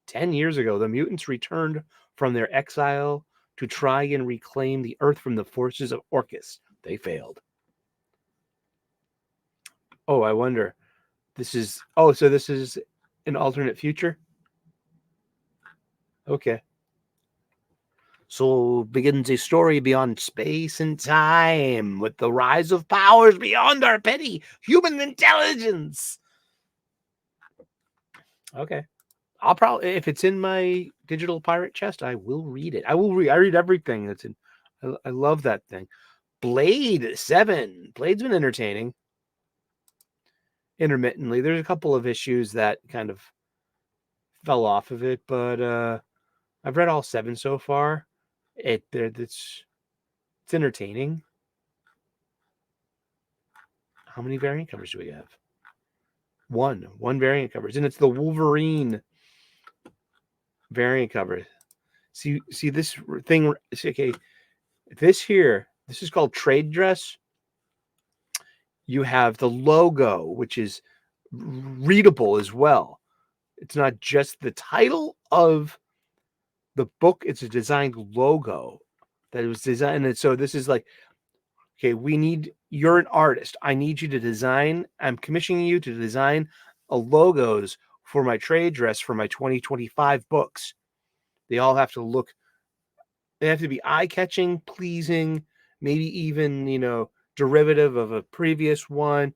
10 years ago, the mutants returned from their exile to try and reclaim the Earth from the forces of Orcus. They failed. Oh, I wonder. So this is an alternate future? Okay. So begins a story beyond space and time with the rise of powers beyond our petty human intelligence. Okay. I'll probably, if it's in my digital pirate chest, I will read it. I read everything that's in. I love that thing. Blade 7. Blade's been entertaining. Intermittently. There's a couple of issues that kind of fell off of it, but I've read all 7 so far. It's entertaining. How many variant covers do we have? One variant covers, and it's the Wolverine variant cover. See this thing. Okay, this is called trade dress. You have the logo, which is readable as well. It's not just the title of the book, it's a designed logo that was designed. And so this is like, okay, you're an artist. I need you to design, I'm commissioning you to design logos for my trade dress for my 2025 books. They all have to they have to be eye-catching, pleasing, maybe even, derivative of a previous one,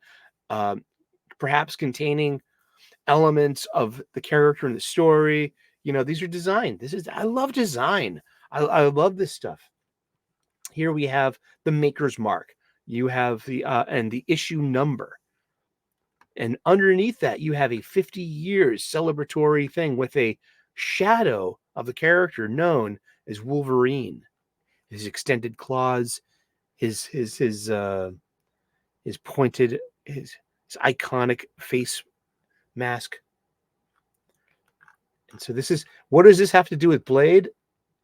perhaps containing elements of the character in the story. These are designed. I love design. I love this stuff. Here we have the maker's mark. You have and the issue number. And underneath that, you have a 50 years celebratory thing with a shadow of the character known as Wolverine. His extended claws, his pointed, his iconic face mask. And so what does this have to do with Blade?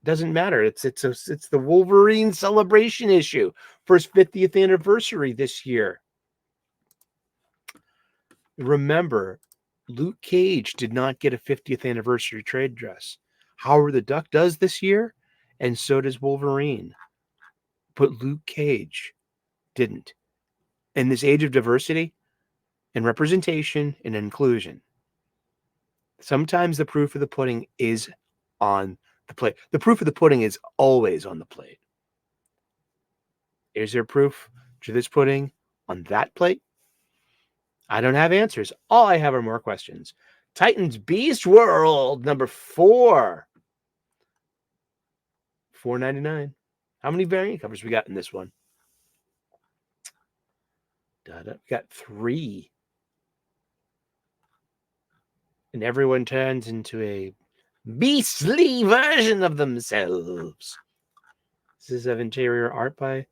Doesn't matter. It's the Wolverine celebration issue for his 50th anniversary this year. Remember, Luke Cage did not get a 50th anniversary trade dress. Howard the Duck does this year, and so does Wolverine. But Luke Cage didn't. In this age of diversity and representation and inclusion, sometimes the proof of the pudding is on the plate. The proof of the pudding is always on the plate. Is there proof to this pudding on that plate? I don't have answers. All I have are more questions. Titans Beast World number 4. $4.99. How many variant covers we got in this one? We got 3. And everyone turns into a beastly version of themselves. This is of interior art by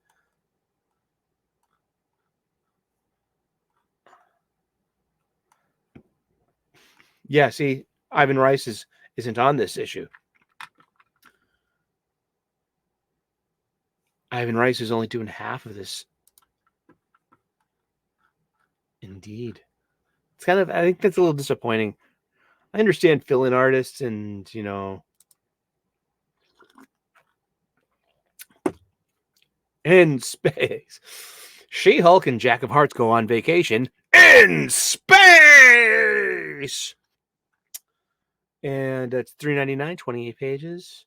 see, Ivan Rice isn't on this issue. Ivan Rice is only doing half of this. Indeed. It's I think that's a little disappointing. I understand fill-in artists and, in space. She-Hulk and Jack of Hearts go on vacation in space. And it's $3.99, 28 pages.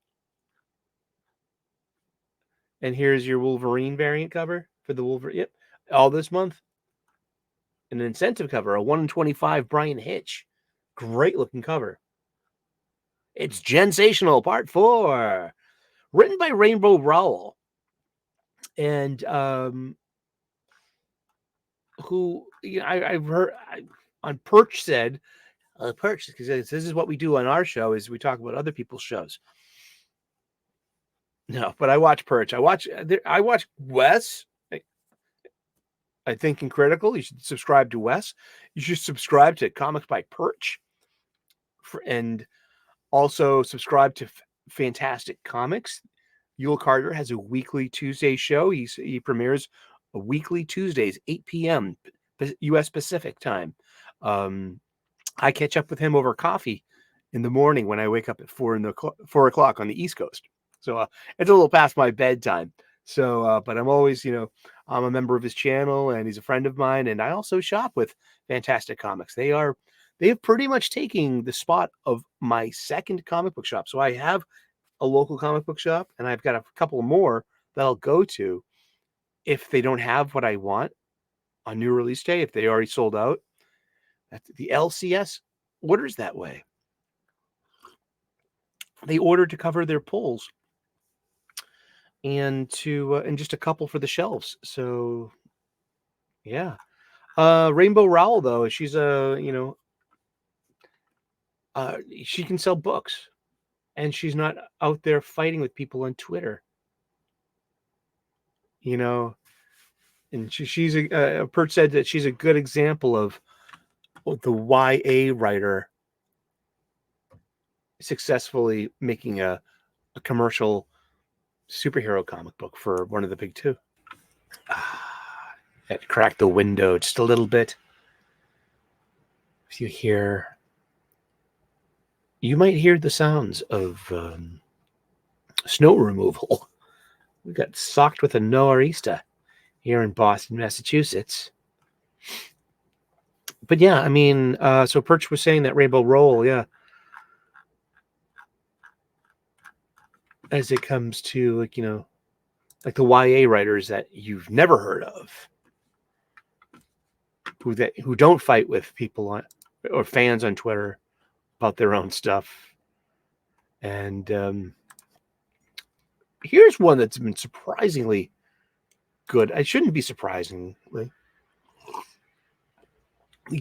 And here's your Wolverine variant cover for the Wolverine. Yep, all this month. An incentive cover, a 1 in 25 Brian Hitch. Great looking cover. It's Gensational Part 4. Written by Rainbow Rowell. And who I've heard on Perch said, Perch, because this is what we do on our show, is we talk about other people's shows. No, but I watch Perch. I watch Wes. I think in Critical. You should subscribe to Wes. You should subscribe to Comics by Perch, and also subscribe to Fantastic Comics. Yule Carter has a weekly Tuesday show. He premieres weekly Tuesdays, 8 p.m. U.S. Pacific time. I catch up with him over coffee in the morning when I wake up at 4 o'clock on the East Coast. So it's a little past my bedtime. So, but I'm always, I'm a member of his channel, and he's a friend of mine. And I also shop with Fantastic Comics. They have pretty much taken the spot of my second comic book shop. So I have a local comic book shop, and I've got a couple more that I'll go to if they don't have what I want on new release day, if they already sold out. The LCS orders that way. They order to cover their pulls and and just a couple for the shelves. So yeah. Rainbow Rowell, though, she's she can sell books, and she's not out there fighting with people on Twitter. And she's Perch said that she's a good example of the YA writer successfully making a commercial superhero comic book for one of the big two. It cracked the window just a little bit. If you might hear the sounds of snow removal. We got socked with a nor'easter here in Boston, Massachusetts. But yeah, I mean, so Perch was saying that Rainbow Rowell, yeah, as it comes to like the YA writers that you've never heard of, who don't fight with people on or fans on Twitter about their own stuff. And here's one that's been surprisingly good. I shouldn't be surprisingly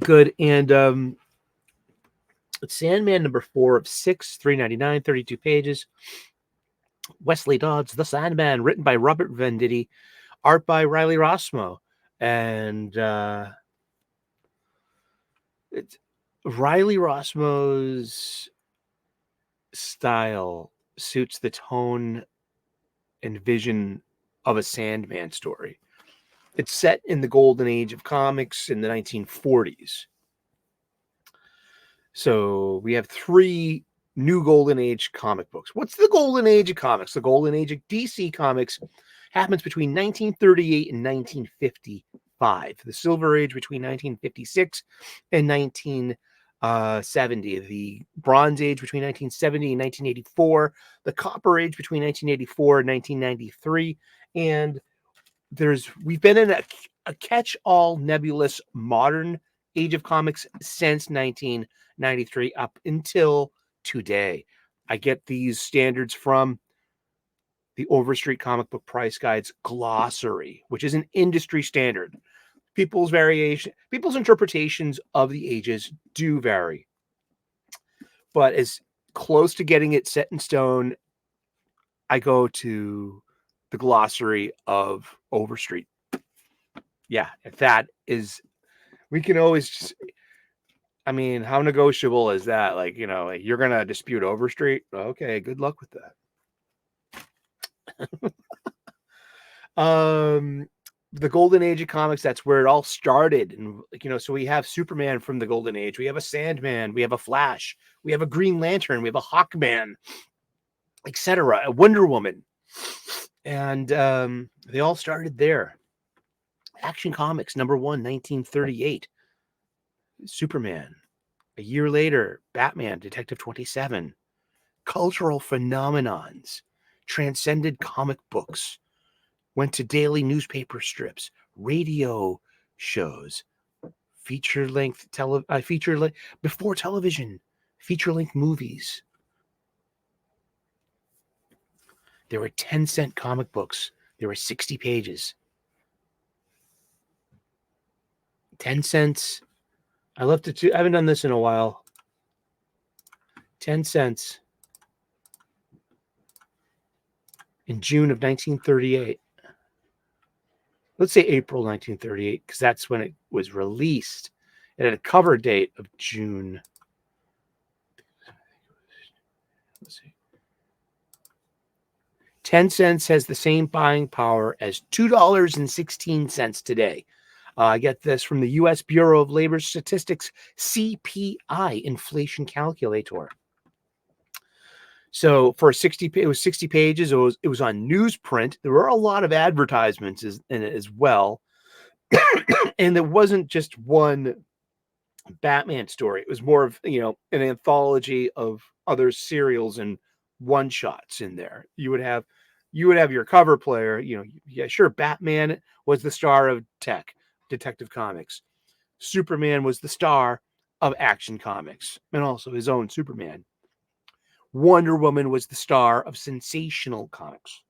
good. And it's Sandman number 4 of 6, $3.99, 32 pages. Wesley Dodds, The Sandman, written by Robert Venditti, art by Riley Rossmo. And it's Riley Rossmo's style suits the tone and vision of a Sandman story. It's set in the golden age of comics in the 1940s. So we have 3 new golden age comic books. What's the golden age of comics? The golden age of DC Comics happens between 1938 and 1955. The Silver Age between 1956 and 1970. The Bronze Age between 1970 and 1984. The Copper Age between 1984 and 1993. And we've been in a catch-all nebulous modern age of comics since 1993 up until today. I get these standards from the Overstreet Comic Book Price Guide's glossary, which is an industry standard. People's interpretations of the ages do vary, but as close to getting it set in stone, I go to the glossary of Overstreet. Yeah, if that is, we can always just, I mean, how negotiable is that? Like, you're going to dispute Overstreet? Okay, good luck with that. The Golden Age of comics, that's where it all started. And, so we have Superman from the Golden Age. We have a Sandman. We have a Flash. We have a Green Lantern. We have a Hawkman, etc. A Wonder Woman. And they all started there. Action Comics, number 1, 1938. Superman. A year later, Batman, Detective 27. Cultural phenomenons transcended comic books, went to daily newspaper strips, radio shows, feature-length before television, feature-length movies. There were 10-cent comic books. There were 60 pages. 10 cents. I left it to, I haven't done this in a while. 10 cents in June of 1938. Let's say April 1938, because that's when it was released. It had a cover date of June. Let's see. 10 cents has the same buying power as $2.16 today. I get this from the U.S. Bureau of Labor Statistics CPI inflation calculator. So for it was 60 pages. It was on newsprint. There were a lot of advertisements in it as well. And it wasn't just one Batman story. It was more of, an anthology of other serials and one shots in there. You would have your cover player, yeah, sure. Batman was the star of Detective Comics. Superman was the star of Action Comics and also his own Superman. Wonder Woman was the star of Sensational Comics.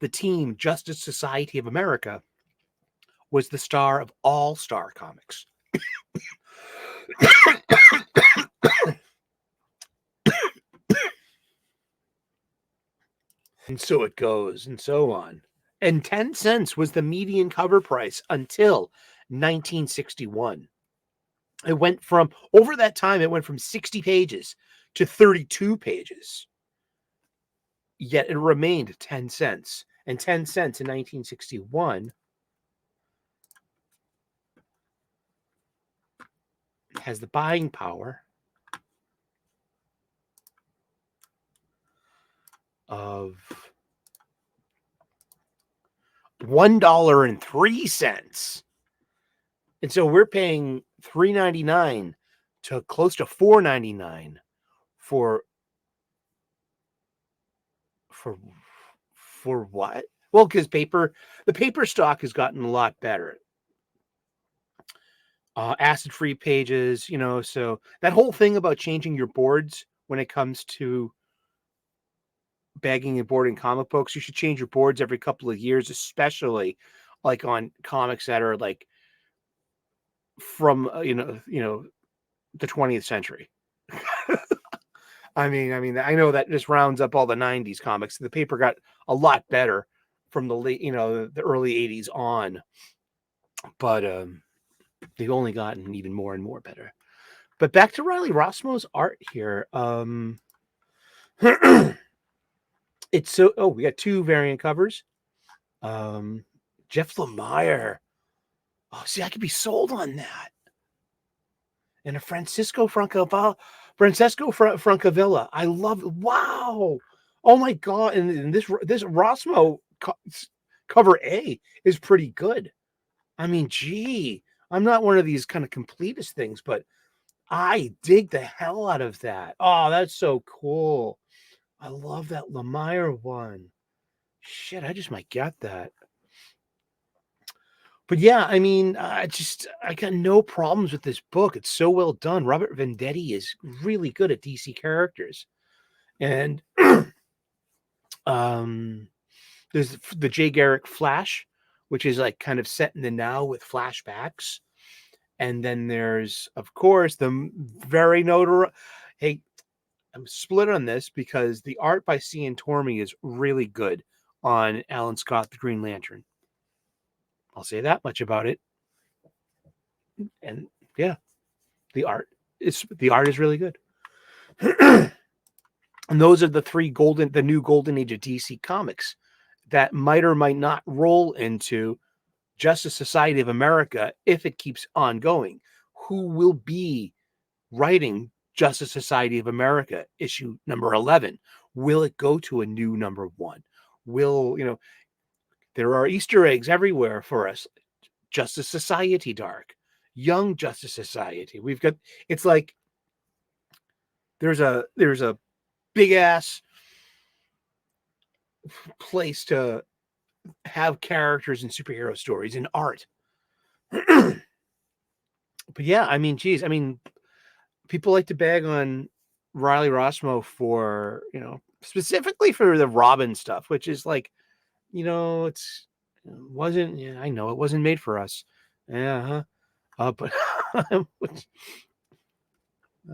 The team Justice Society of America was the star of All Star Comics. And so it goes, and so on. And 10 cents was the median cover price until 1961. It went from, over that time, it went from 60 pages to 32 pages. Yet it remained 10 cents. And 10 cents in 1961 has the buying power of $1.03. And so we're paying $3.99 to close to $4.99 for what? Well, because the paper stock has gotten a lot better. Acid-free pages, so that whole thing about changing your boards when it comes to bagging and boarding comic books, you should change your boards every couple of years, especially like on comics that are like from the 20th century. I mean, I know that just rounds up all the 90s comics. The paper got a lot better from the late, the early 80s on, but they've only gotten even more and more better. But back to Riley Rossmo's art here. It's so, we got two variant covers. Jeff Lemire. Oh, see, I could be sold on that. And a Francesco Francavilla. I love it. Wow. Oh my God. And this Rossmo cover A is pretty good. I mean, gee, I'm not one of these kind of completist things, but I dig the hell out of that. Oh, that's so cool. I love that Lemire one. Shit, I just might get that. But yeah, I mean, I got no problems with this book. It's so well done. Robert Venditti is really good at DC characters. And there's the Jay Garrick Flash, which is like kind of set in the now with flashbacks. And then there's, of course, the very notable. Hey, I'm split on this because the art by Cian Tormey is really good on Alan Scott, the Green Lantern. I'll say that much about it. And yeah, the art is really good. And those are the new golden age of DC Comics that might or might not roll into Justice Society of America if it keeps on going. Who will be writing Justice Society of America issue number 11? Will it go to a new number 1? There are Easter eggs everywhere for us. Justice Society Dark, Young Justice Society. It's like there's a big ass place to have characters and superhero stories in art. But yeah, I mean, geez, people like to bag on Riley Rossmo for, specifically for the Robin stuff, which is like, I know it wasn't made for us. Yeah. But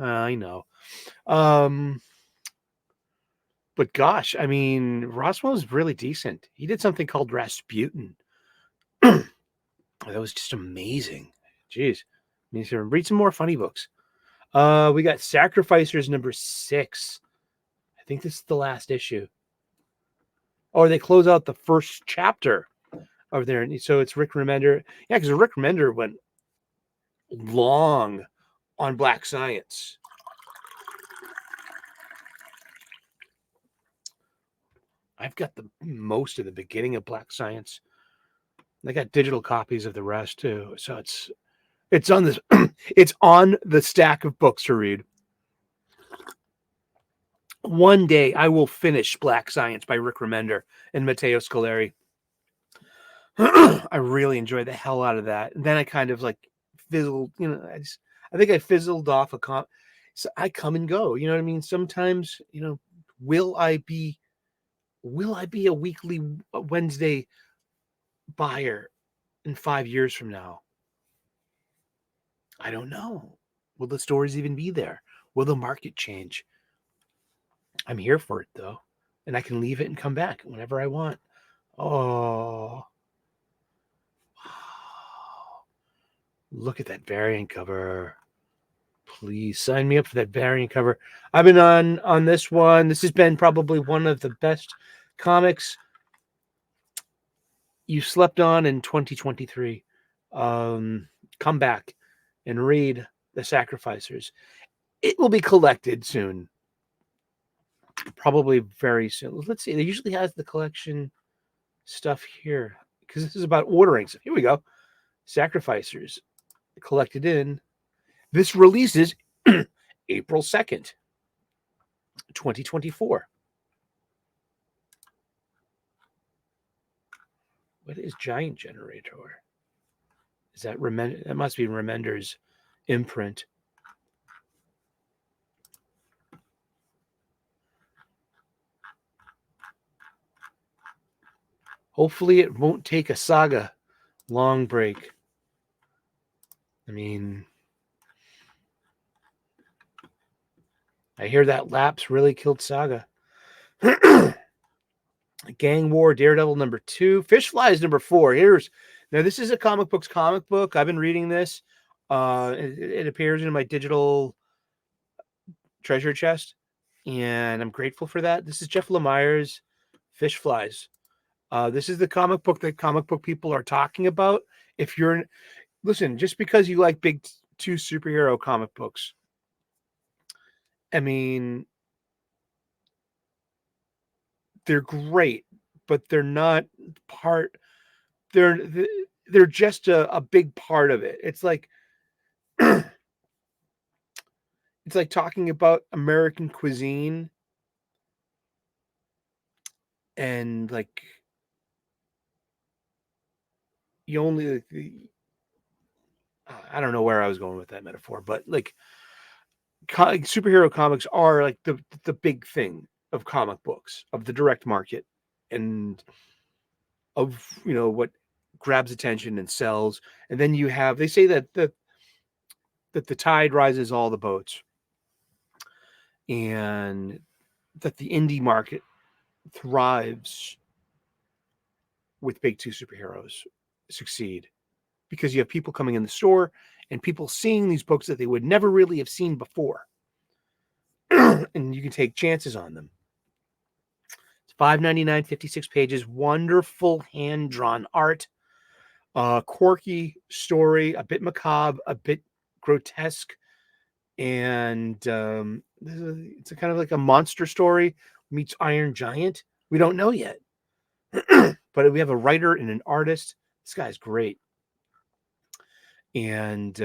I know. But gosh, I mean, Rossmo's really decent. He did something called Rasputin. That was just amazing. Jeez. I need to read some more funny books. We got Sacrificers number 6. I think this is the last issue. Or they close out the first chapter over there. And so it's Rick Remender. Yeah, because Rick Remender went long on Black Science. I've got the most of the beginning of Black Science. I got digital copies of the rest too. So it's on this it's on the stack of books to read. One day I will finish Black Science by Rick Remender and Matteo Scolari. I really enjoyed the hell out of that. And then I kind of like fizzled, I think I fizzled off so I come and go, you know what I mean? Sometimes, will I be a weekly Wednesday buyer in 5 years from now? I don't know. Will the stores even be there? Will the market change? I'm here for it though. And I can leave it and come back whenever I want. Oh, wow. Look at that variant cover. Please sign me up for that variant cover. I've been on this one. This has been probably one of the best comics you slept on in 2023. Come back and read The Sacrificers. It will be collected soon. Probably very soon. Let's see. It usually has the collection stuff here because this is about ordering. So here we go. Sacrificers collected in. This releases April 2nd, 2024. What is Giant Generator? Is that Remender? That must be Remender's imprint. Hopefully it won't take a Saga long break. I mean, I hear that lapse really killed Saga. Gang War Daredevil #2. Fish Flies #4. Now this is a comic book. I've been reading this. It appears in my digital treasure chest, and I'm grateful for that. This is Jeff Lemire's Fish Flies. This is the comic book that comic book people are talking about. Listen, just because you like big two superhero comic books, I mean, they're great, but they're not part. They're just a big part of it. It's like it's like talking about American cuisine and like you only I don't know where I was going with that metaphor, but like superhero comics are like the big thing of comic books, of the direct market, and of what grabs attention and sells. And then they say that the tide rises all the boats, and that the indie market thrives with big two superheroes succeed, because you have people coming in the store and people seeing these books that they would never really have seen before. And you can take chances on them. It's $5.99, 56 pages, wonderful hand-drawn art, quirky story, a bit macabre, a bit grotesque, and it's a kind of like a monster story meets Iron Giant. We don't know yet. But we have a writer and an artist. This guy's great. And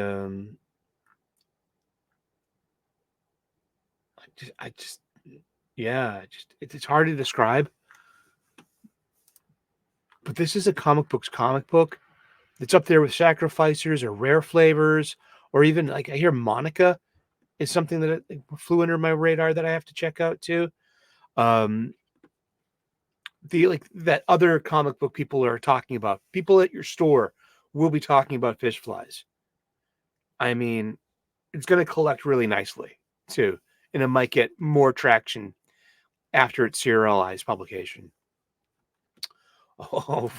it's hard to describe. But this is a comic book. It's up there with Sacrificers or Rare Flavors, or even like I hear Monica is something that flew under my radar that I have to check out too. That other comic book people are talking about. People at your store will be talking about Fish Flies. I mean, it's going to collect really nicely too, and it might get more traction after its serialized publication. Oh,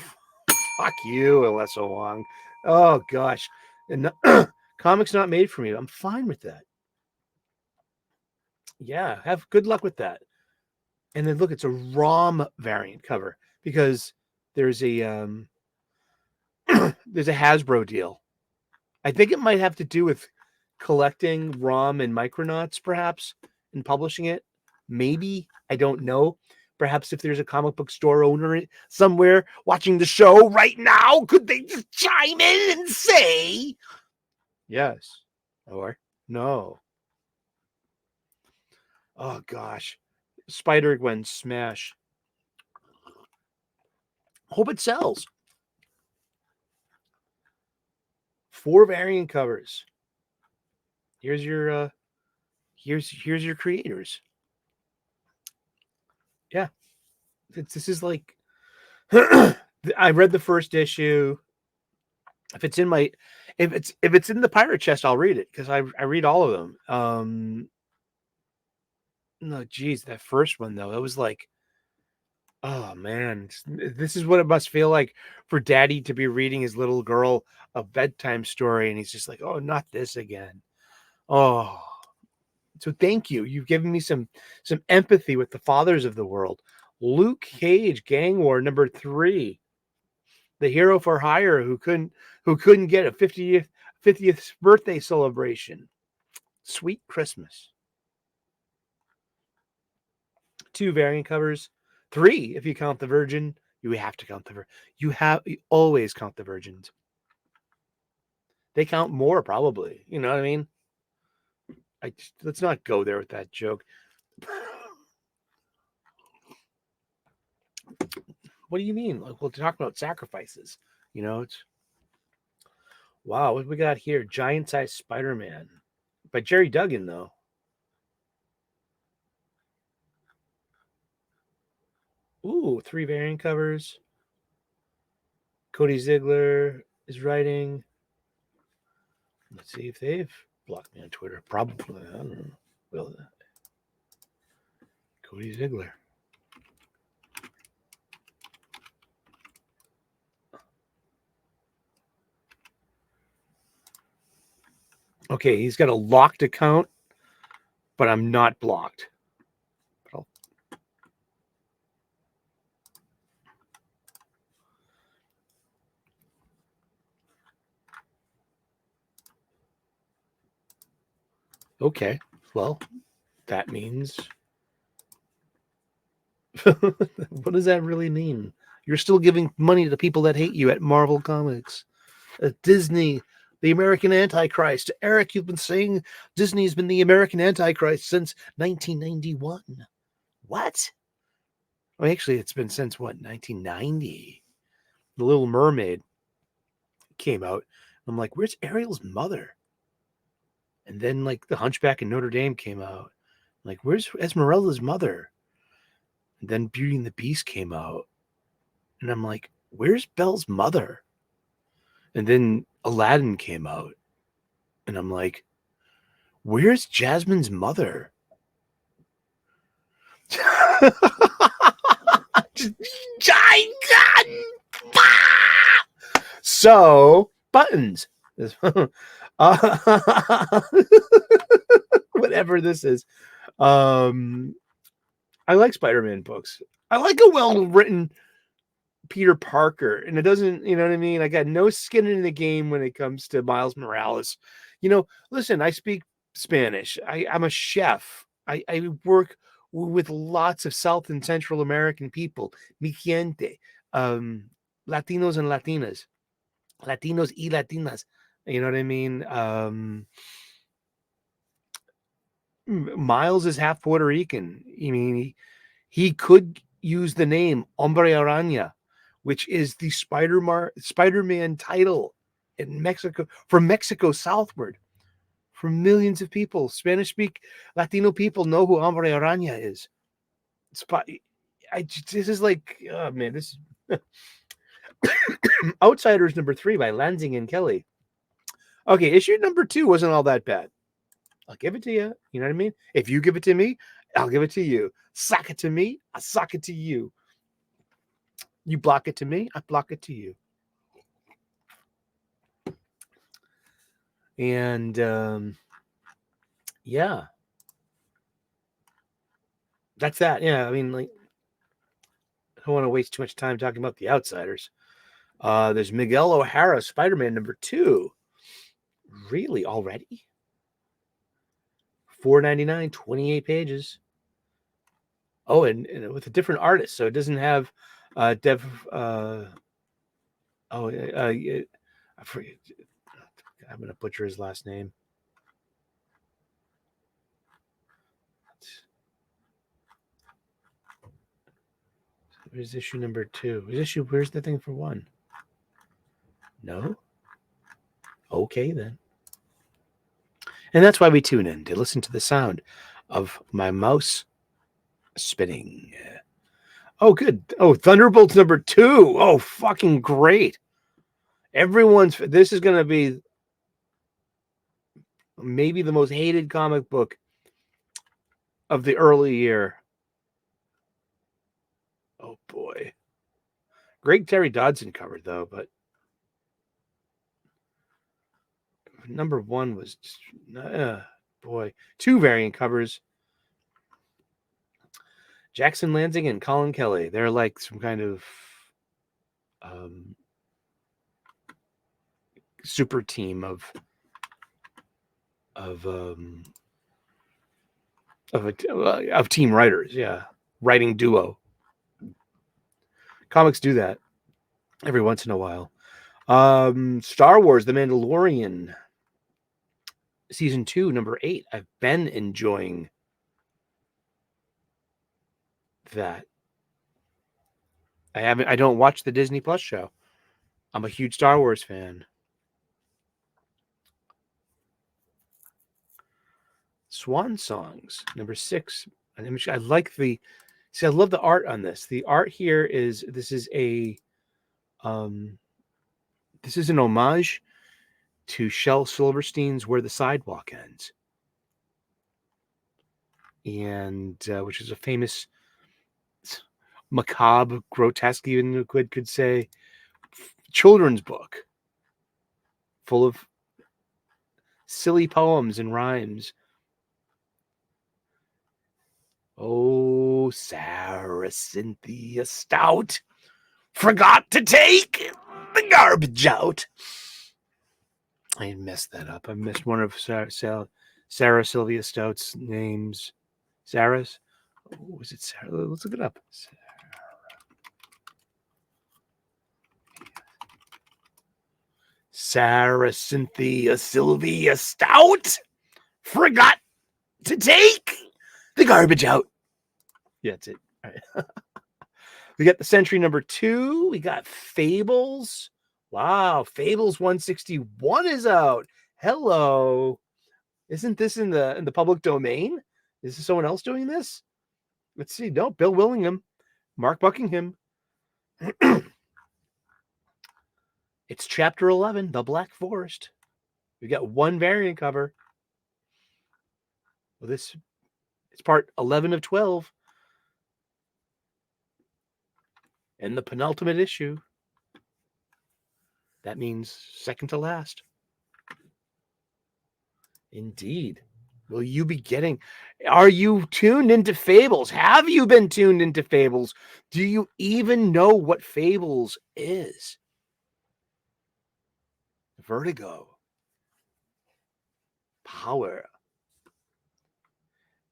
fuck you, Alessa Wong. Oh gosh, and comics not made for me. I'm fine with that. Yeah, have good luck with that. And then look, it's a ROM variant cover because there's a there's a Hasbro deal. I think it might have to do with collecting ROM and Micronauts, perhaps, and publishing it. Maybe. I don't know. Perhaps if there's a comic book store owner somewhere watching the show right now, could they just chime in and say yes or no? Oh, gosh. Spider-Gwen smash. Hope it sells. 4 variant covers. Here's your here's your creators. Yeah. This is like I read the first issue. If it's in the pirate chest, I'll read it because I read all of them. No, geez, that first one though, it was like, oh man, this is what it must feel like for Daddy to be reading his little girl a bedtime story, and he's just like, oh, not this again. Oh, so thank you. You've given me some empathy with the fathers of the world. Luke Cage, Gang War #3, the hero for hire who couldn't get a 50th birthday celebration. Sweet Christmas. 2 variant covers, 3 if you count the Virgin. You have to count you always count the Virgins. They count more probably. You know what I mean? Let's not go there with that joke. What do you mean? Like, we'll talk about sacrifices. You know, it's wow. What we got here? Giant Size Spider-Man by Jerry Duggan, though. Ooh, 3 variant covers. Cody Ziegler is writing. Let's see if they've blocked me on Twitter. Probably. I don't know. Well, Cody Ziegler. Okay, he's got a locked account, but I'm not blocked. Okay, well, that means... what does that really mean? You're still giving money to people that hate you at Marvel Comics, at Disney, the American Antichrist. Eric, you've been saying Disney's been the American Antichrist since 1991. What? Well, actually, it's been since, what, 1990? The Little Mermaid came out. I'm like, where's Ariel's mother? And then, like, The Hunchback in Notre Dame came out. I'm like, where's Esmeralda's mother? And then Beauty and the Beast came out. And I'm like, where's Belle's mother? And then Aladdin came out. And I'm like, where's Jasmine's mother? So, buttons. Whatever this is. I like Spider-Man books. I like a well-written Peter Parker, and it doesn't, you know what I mean? I got no skin in the game when it comes to Miles Morales. You know, listen, I speak Spanish. I'm a chef. I work with lots of South and Central American people, mi gente, Latinos and Latinas, Latinos y Latinas. You know what I mean? Miles is half Puerto Rican. I mean, he could use the name Hombre Araña, which is the Spider-Man title in Mexico, from Mexico southward. For millions of people, Spanish-speak Latino people know who Hombre Araña is. This is like, oh man, this is Outsiders #3 by Lansing and Kelly. Okay, issue #2 wasn't all that bad. I'll give it to you. You know what I mean? If you give it to me, I'll give it to you. Sock it to me, I sock it to you. You block it to me, I block it to you. And yeah, that's that. Yeah, I mean, like, I don't want to waste too much time talking about the Outsiders. There's Miguel O'Hara, Spider-Man #2. Really? Already? $4.99, 28 pages. Oh, and with a different artist, so it doesn't have I forget. I'm gonna butcher his last name. Where's issue #2? Where's the thing for 1? No? Okay, then. And that's why we tune in, to listen to the sound of my mouse spinning. Oh, good. Oh, Thunderbolts #2. Oh, fucking great. This is going to be maybe the most hated comic book of the early year. Oh, boy. Great Terry Dodson cover, though, but #1 was just, boy. 2 variant covers. Jackson Lansing and Colin Kelly. They're like some kind of super team of team writers. Yeah, writing duo. Comics do that every once in a while. Star Wars: The Mandalorian, season 2, #8. I've been enjoying that. I don't watch the Disney Plus show. I'm a huge Star Wars fan. Swan Songs, #6. I like I love the art on this. The art here this is an homage to Shel Silverstein's Where the Sidewalk Ends, and which is a famous, macabre, grotesque, even you could say, children's book full of silly poems and rhymes. Oh, Sarah Cynthia Stout forgot to take the garbage out. I messed that up. I missed one of Sarah Sylvia Stout's names. Sarah's? Oh, was it Sarah? Let's look it up. Sarah Cynthia Sylvia Stout forgot to take the garbage out. Yeah, that's it. All right. We got the Century #2. We got Fables. Wow, Fables 161 is out. Hello. Isn't this in the public domain? Is this someone else doing this? Let's see. No, Bill Willingham, Mark Buckingham. It's chapter 11, The Black Forest. We got 1 variant cover. Well, it's part 11 of 12. And the penultimate issue. That means second to last. Indeed. Will you be getting? Are you tuned into Fables? Have you been tuned into Fables? Do you even know what Fables is? Vertigo. Power.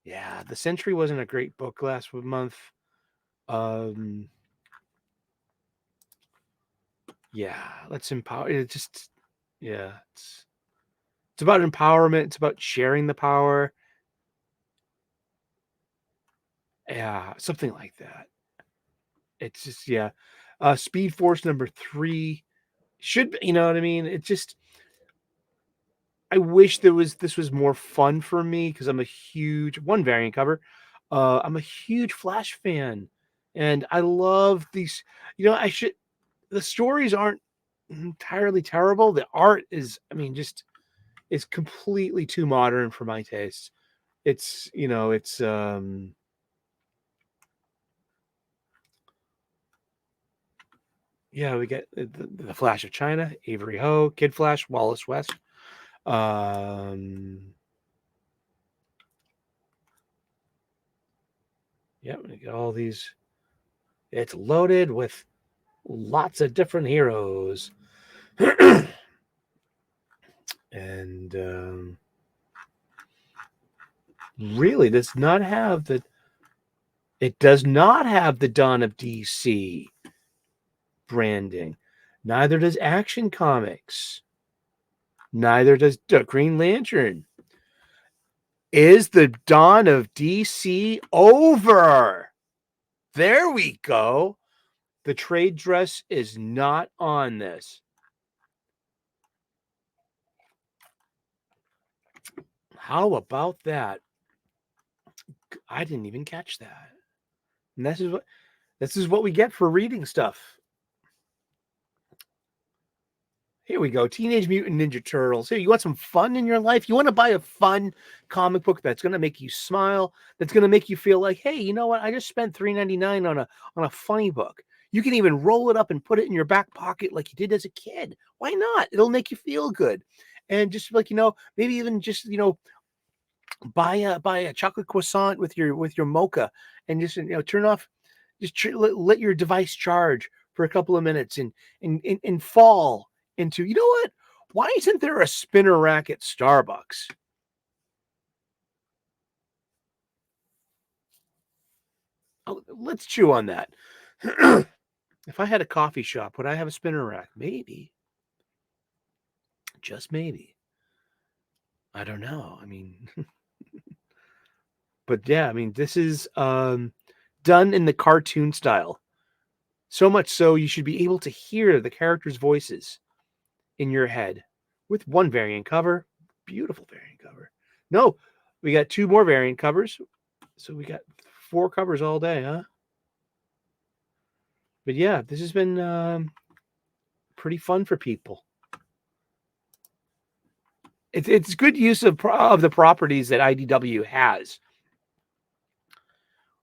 Yeah, the Century wasn't a great book last month. Yeah, let's empower. It's about empowerment. It's about sharing the power. Yeah, something like that. It's just, yeah. Speed Force #3 should, you know what I mean? It just, I wish this was more fun for me, because I'm a huge 1 variant cover. I'm a huge Flash fan, and I love these. The stories aren't entirely terrible. The art is, just, it's completely too modern for my taste. It's, yeah, we get the Flash of China, Avery Ho, Kid Flash, Wallace West. Yeah, we get all these. It's loaded with lots of different heroes. And really does not have the it does not have the Dawn of DC branding. Neither does Action Comics. Neither does Green Lantern. Is the Dawn of DC over? There we go. The trade dress is not on this. How about that? I didn't even catch that. And this is what we get for reading stuff. Here we go. Teenage Mutant Ninja Turtles. Here, you want some fun in your life? You want to buy a fun comic book that's going to make you smile, that's going to make you feel like, hey, you know what? I just spent $3.99 on a funny book. You can even roll it up and put it in your back pocket like you did as a kid. Why not? It'll make you feel good. And just like, maybe even just, buy a chocolate croissant with your mocha and just, turn off, let your device charge for a couple of minutes and fall into, you know what? Why isn't there a spinner rack at Starbucks? Oh, let's chew on that. If I had a coffee shop, would I have a spinner rack? Maybe. Just maybe. I don't know. I mean, but yeah, I mean, this is done in the cartoon style. So much so you should be able to hear the characters' voices in your head with one variant cover. Beautiful variant cover. No, we got 2 more variant covers. So we got 4 covers all day, huh? But yeah, this has been pretty fun for people. It's good use of the properties that IDW has.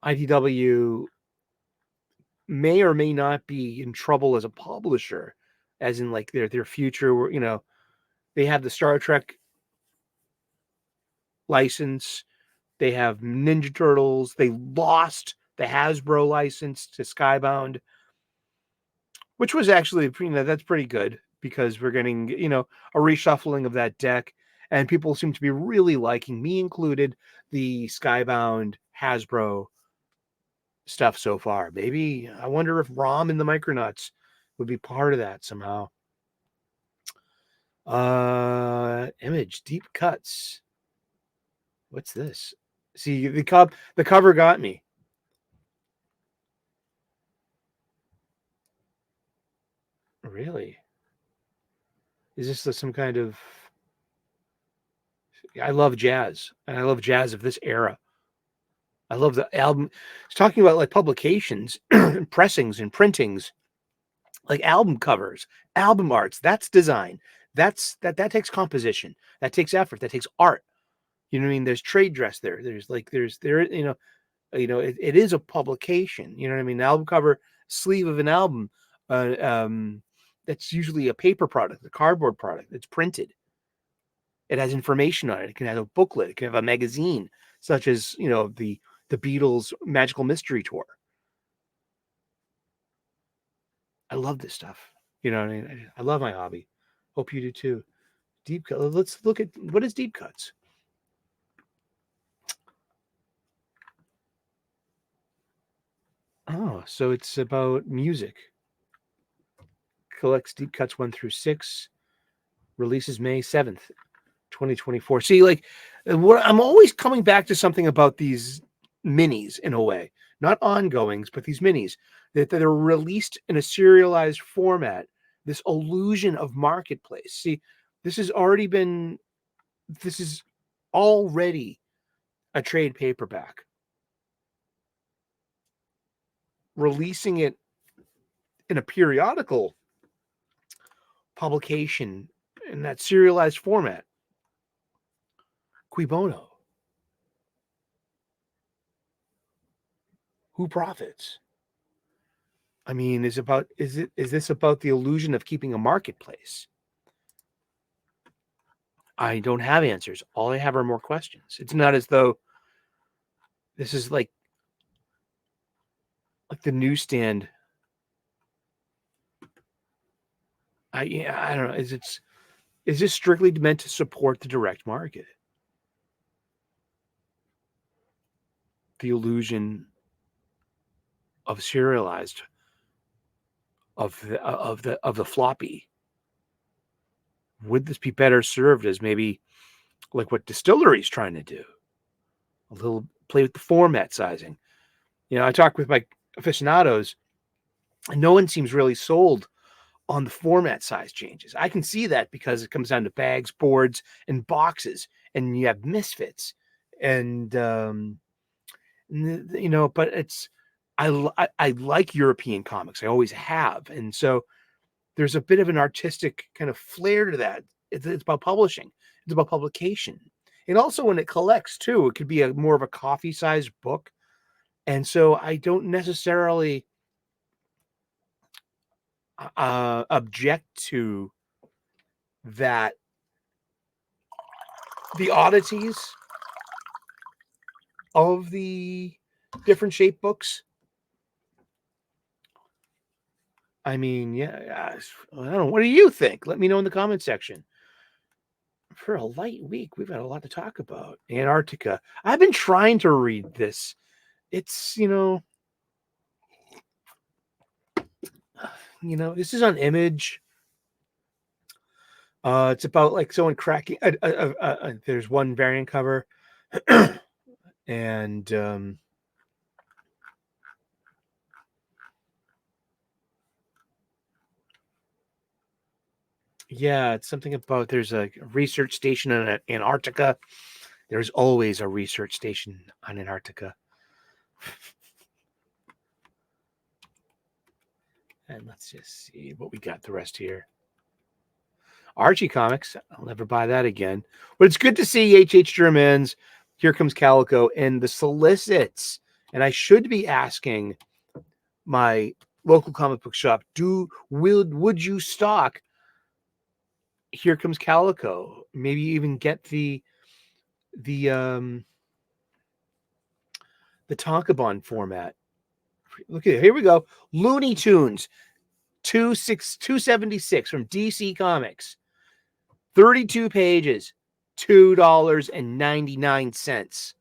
IDW may or may not be in trouble as a publisher, as in like their future. They have the Star Trek license. They have Ninja Turtles. They lost the Hasbro license to Skybound, which was actually that's pretty good because we're getting a reshuffling of that deck, and people seem to be really liking, me included, the Skybound Hasbro stuff so far. Maybe I wonder if ROM and the Micronauts would be part of that somehow. Image deep cuts. What's this? See, the cover got me. Really? Is this some kind of... I love jazz, and I love jazz of this era. I love the album. It's talking about like publications, and pressings and printings, like album covers, album arts. That's design. That takes composition. That takes effort. That takes art. You know what I mean? There's trade dress there. It is a publication. You know what I mean? The album cover, sleeve of an album. That's usually a paper product, a cardboard product. It's printed. It has information on it. It can have a booklet. It can have a magazine, such as the Beatles' Magical Mystery Tour. I love this stuff. You know what I mean? I love my hobby. Hope you do too. Deep cut. Let's look at what is deep cuts. Oh, so it's about music. Collects deep cuts 1 through 6. Releases May 7th, 2024. See, like, I'm always coming back to something about these minis in a way, not ongoings, but these minis that are released in a serialized format. This illusion of marketplace. See, this is already a trade paperback. Releasing it in a periodical publication in that serialized format. Cui bono? Who profits? I mean, is this about the illusion of keeping a marketplace? I don't have answers. All I have are more questions. It's not as though this is like the newsstand I don't know. Is this strictly meant to support the direct market? The illusion of serialized of the floppy. Would this be better served as maybe like what Distillery's trying to do? A little play with the format sizing. I talk with my aficionados, and no one seems really sold on the format size changes. I can see that because it comes down to bags, boards, and boxes, and you have misfits, and but I like European comics. I always have, and so there's a bit of an artistic kind of flair to that. It's about publishing. It's about publication, and also when it collects too, it could be more of a coffee-sized book, and so I don't necessarily object to that. The oddities of the different shape books. I mean, yeah, I don't know. What do you think? Let me know in the comment section. For a light week, we've got a lot to talk about. Antarctica. I've been trying to read this. It's, this is on Image. It's about like someone cracking. There's one variant cover, and yeah, it's something about there's a research station in Antarctica. There's always a research station on Antarctica. And let's just see what we got the rest here. Archie Comics. I'll never buy that again. But it's good to see H.H. Germans, Here Comes Calico, and the solicits. And I should be asking my local comic book shop, would you stock Here Comes Calico? Maybe even get the Tonkabon format. Look at it. Here we go. Looney Tunes 276 from DC Comics. 32 pages, $2.99.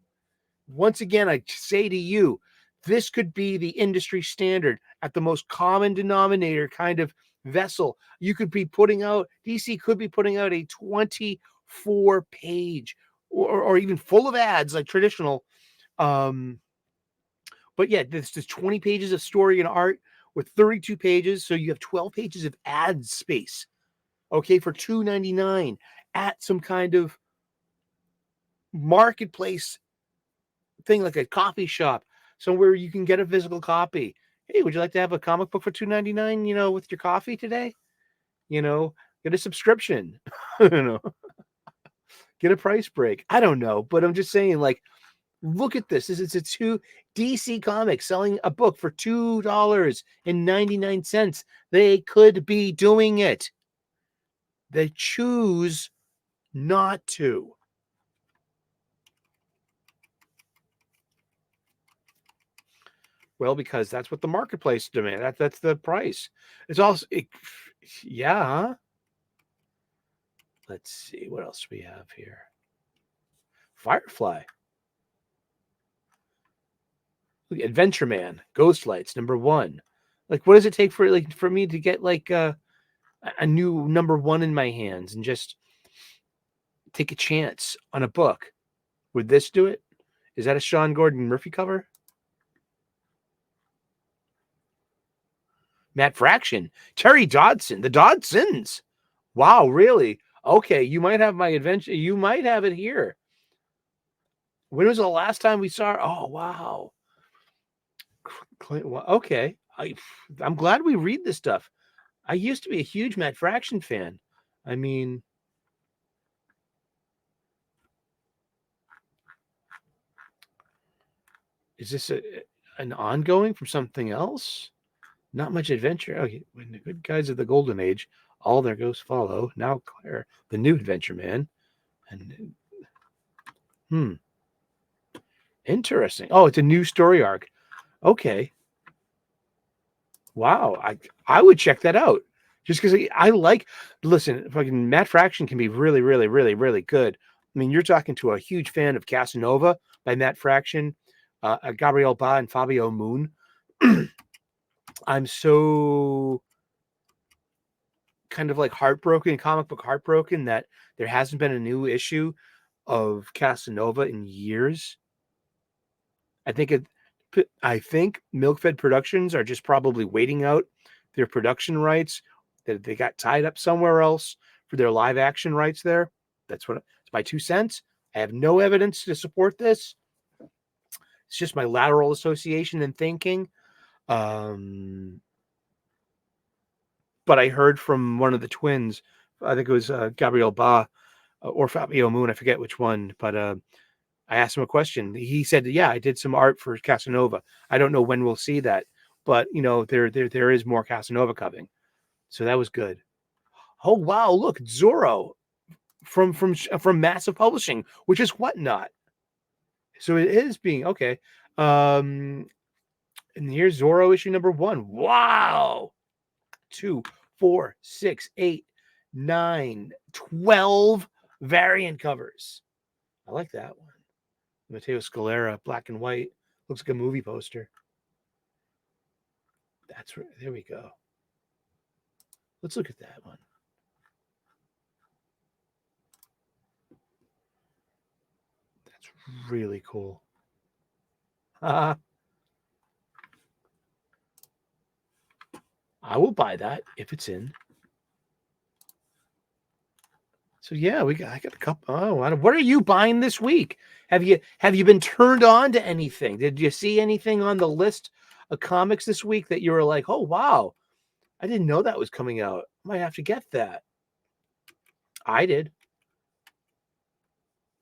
Once again, I say to you, this could be the industry standard at the most common denominator kind of vessel. You could be putting out, DC could be putting out a 24-page or even full of ads like traditional. But yeah, this is 20 pages of story and art with 32 pages. So you have 12 pages of ad space. Okay, for $2.99 at some kind of marketplace thing like a coffee shop, somewhere you can get a physical copy. Hey, would you like to have a comic book for $2.99, with your coffee today? Get a subscription. Get a price break. I don't know, but I'm just saying, like, look at this. It's a DC Comics selling a book for $2.99. They could be doing it. They choose not to. Well, because that's what the marketplace demands. That's the price. It's also, yeah. Huh? Let's see what else we have here. Firefly. Look, Adventure Man, Ghost Lights, #1. Like, what does it take for me to get like a new #1 in my hands and just take a chance on a book? Would this do it? Is that a Sean Gordon Murphy cover? Matt Fraction, Terry Dodson, the Dodsons. Wow, really? Okay, you might have my adventure. You might have it here. When was the last time we saw? Oh, wow. Okay, I'm glad we read this stuff. I used to be a huge Matt Fraction fan. I mean, is this an ongoing from something else? Not much adventure. Okay, when the good guys of the Golden Age, all their ghosts follow. Now Claire, the new adventure man, and interesting. Oh, it's a new story arc. Okay. Wow, I would check that out. Just because I like, listen, fucking Matt Fraction can be really, really, really, really good. I mean, you're talking to a huge fan of Casanova by Matt Fraction, Gabriel Ba and Fabio Moon. I'm so kind of like heartbroken, comic book heartbroken, that there hasn't been a new issue of Casanova in years. I think Milkfed Productions are just probably waiting out their production rights that they got tied up somewhere else for their live action rights there. It's my 2 cents. I have no evidence to support this. It's just my lateral association and thinking. But I heard from one of the twins, I think it was Gabriel Ba or Fabio Moon, I forget which one, but I asked him a question. He said, yeah, I did some art for Casanova. I don't know when we'll see that, but there is more Casanova coming. So that was good. Oh, wow. Look, Zorro from Massive Publishing, which is Whatnot. So it is being okay. And here's Zorro issue number 1. Wow. 2, 4, 6, 8, 9, 12 variant covers. I like that one. Matteo Scalera, black and white. Looks like a movie poster. There we go. Let's look at that one. That's really cool. I will buy that if it's in. So yeah, I got a couple. Oh, what are you buying this week? Have you been turned on to anything? Did you see anything on the list of comics this week that you were like, oh wow, I didn't know that was coming out. I might have to get that. I did.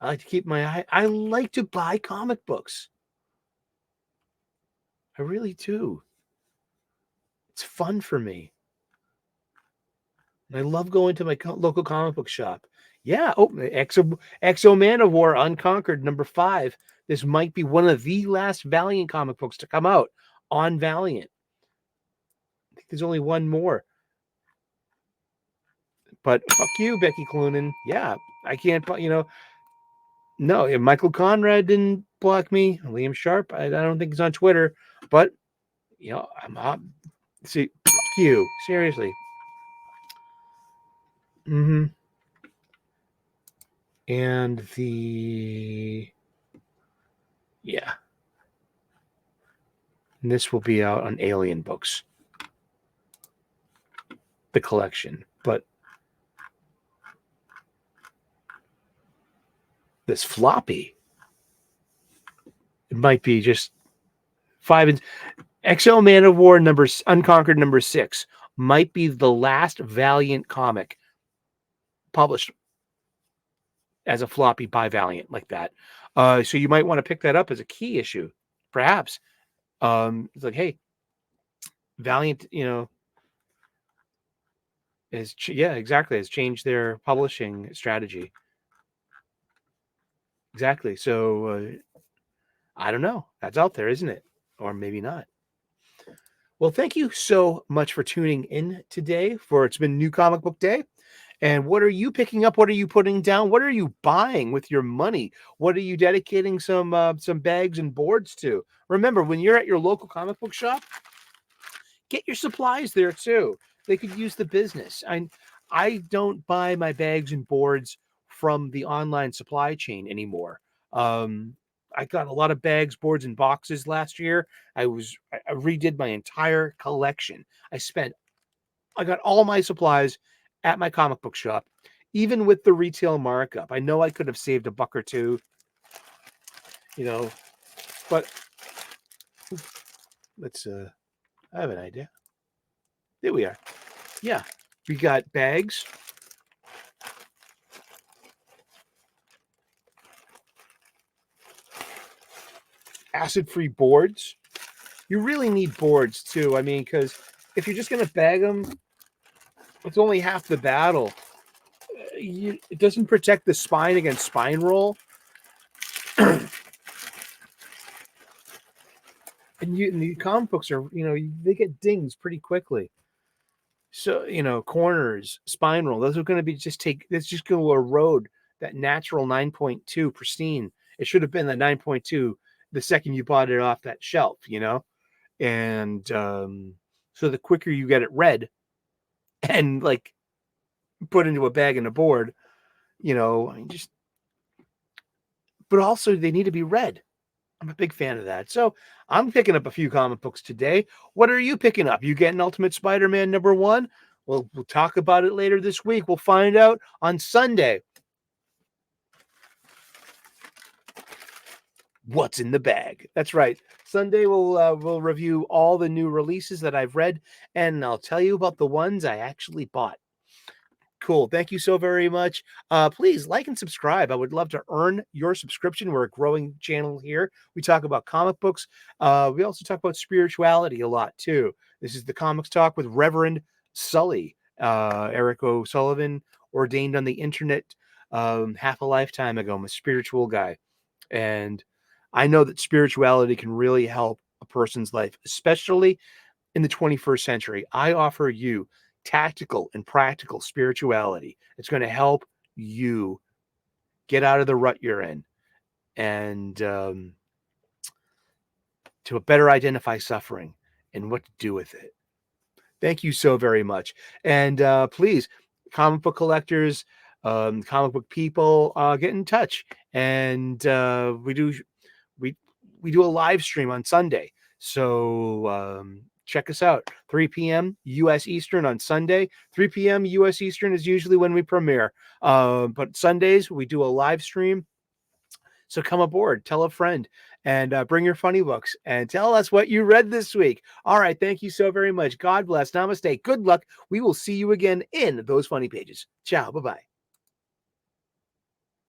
I like to keep my eye. I like to buy comic books. I really do. It's fun for me. And I love going to my local comic book shop. Yeah. Oh, Exo Man of War Unconquered number 5. This might be one of the last Valiant comic books to come out on Valiant. I think there's only one more. But fuck you, Becky Cloonan. Yeah, I can't, no, Michael Conrad didn't block me. Liam Sharp, I don't think he's on Twitter, but, I'm up. See, fuck you. Seriously. Mm-hmm. And yeah. And this will be out on Alien Books, the collection. But this floppy, it might be just 5 and XL Man of War Unconquered number 6 might be the last Valiant comic published as a floppy by Valiant like that. So you might want to pick that up as a key issue, perhaps. It's like, hey, Valiant, has changed their publishing strategy. Exactly. So I don't know. That's out there, isn't it? Or maybe not. Well, thank you so much for tuning in today. It's been New Comic Book Day. And what are you picking up? What are you putting down? What are you buying with your money? What are you dedicating some bags and boards to? Remember, when you're at your local comic book shop, get your supplies there too. They could use the business. I don't buy my bags and boards from the online supply chain anymore. I got a lot of bags, boards, and boxes last year. I redid my entire collection. I got all my supplies at my comic book shop, even with the retail markup. I know I could have saved $1 or $2, but let's I have an idea. There we are. Yeah, we got bags. Acid-free boards. You really need boards too. I mean, because if you're just going to bag them, it's only half the battle. It doesn't protect the spine against spine roll. And the comic books are, they get dings pretty quickly. So, corners, spine roll, those are going to be let's just go erode that natural 9.2 pristine. It should have been the 9.2 the second you bought it off that shelf, and so the quicker you get it read and like put into a bag and a board, but also they need to be read. I'm a big fan of that. So I'm picking up a few comic books today. What are you picking up? You getting Ultimate Spider-Man #1? We'll talk about it later this week. We'll find out on Sunday what's in the bag. That's right. Sunday we'll review all the new releases that I've read, and I'll tell you about the ones I actually bought. Cool. Thank you so very much. Please like and subscribe. I would love to earn your subscription. We're a growing channel here. We talk about comic books. We also talk about spirituality a lot too. This is the Comics Talk with Reverend Sully, Eric O'Sullivan, ordained on the internet half a lifetime ago. I'm a spiritual guy, and I know that spirituality can really help a person's life, especially in the 21st century. I offer you tactical and practical spirituality. It's going to help you get out of the rut you're in and to better identify suffering and what to do with it. Thank you so very much. And please, comic book collectors, comic book people, get in touch. And we do a live stream on Sunday. So check us out. 3 p.m. U.S. Eastern on Sunday. 3 p.m. U.S. Eastern is usually when we premiere. But Sundays, we do a live stream. So come aboard, tell a friend, and bring your funny books and tell us what you read this week. All right. Thank you so very much. God bless. Namaste. Good luck. We will see you again in those funny pages. Ciao. Bye-bye.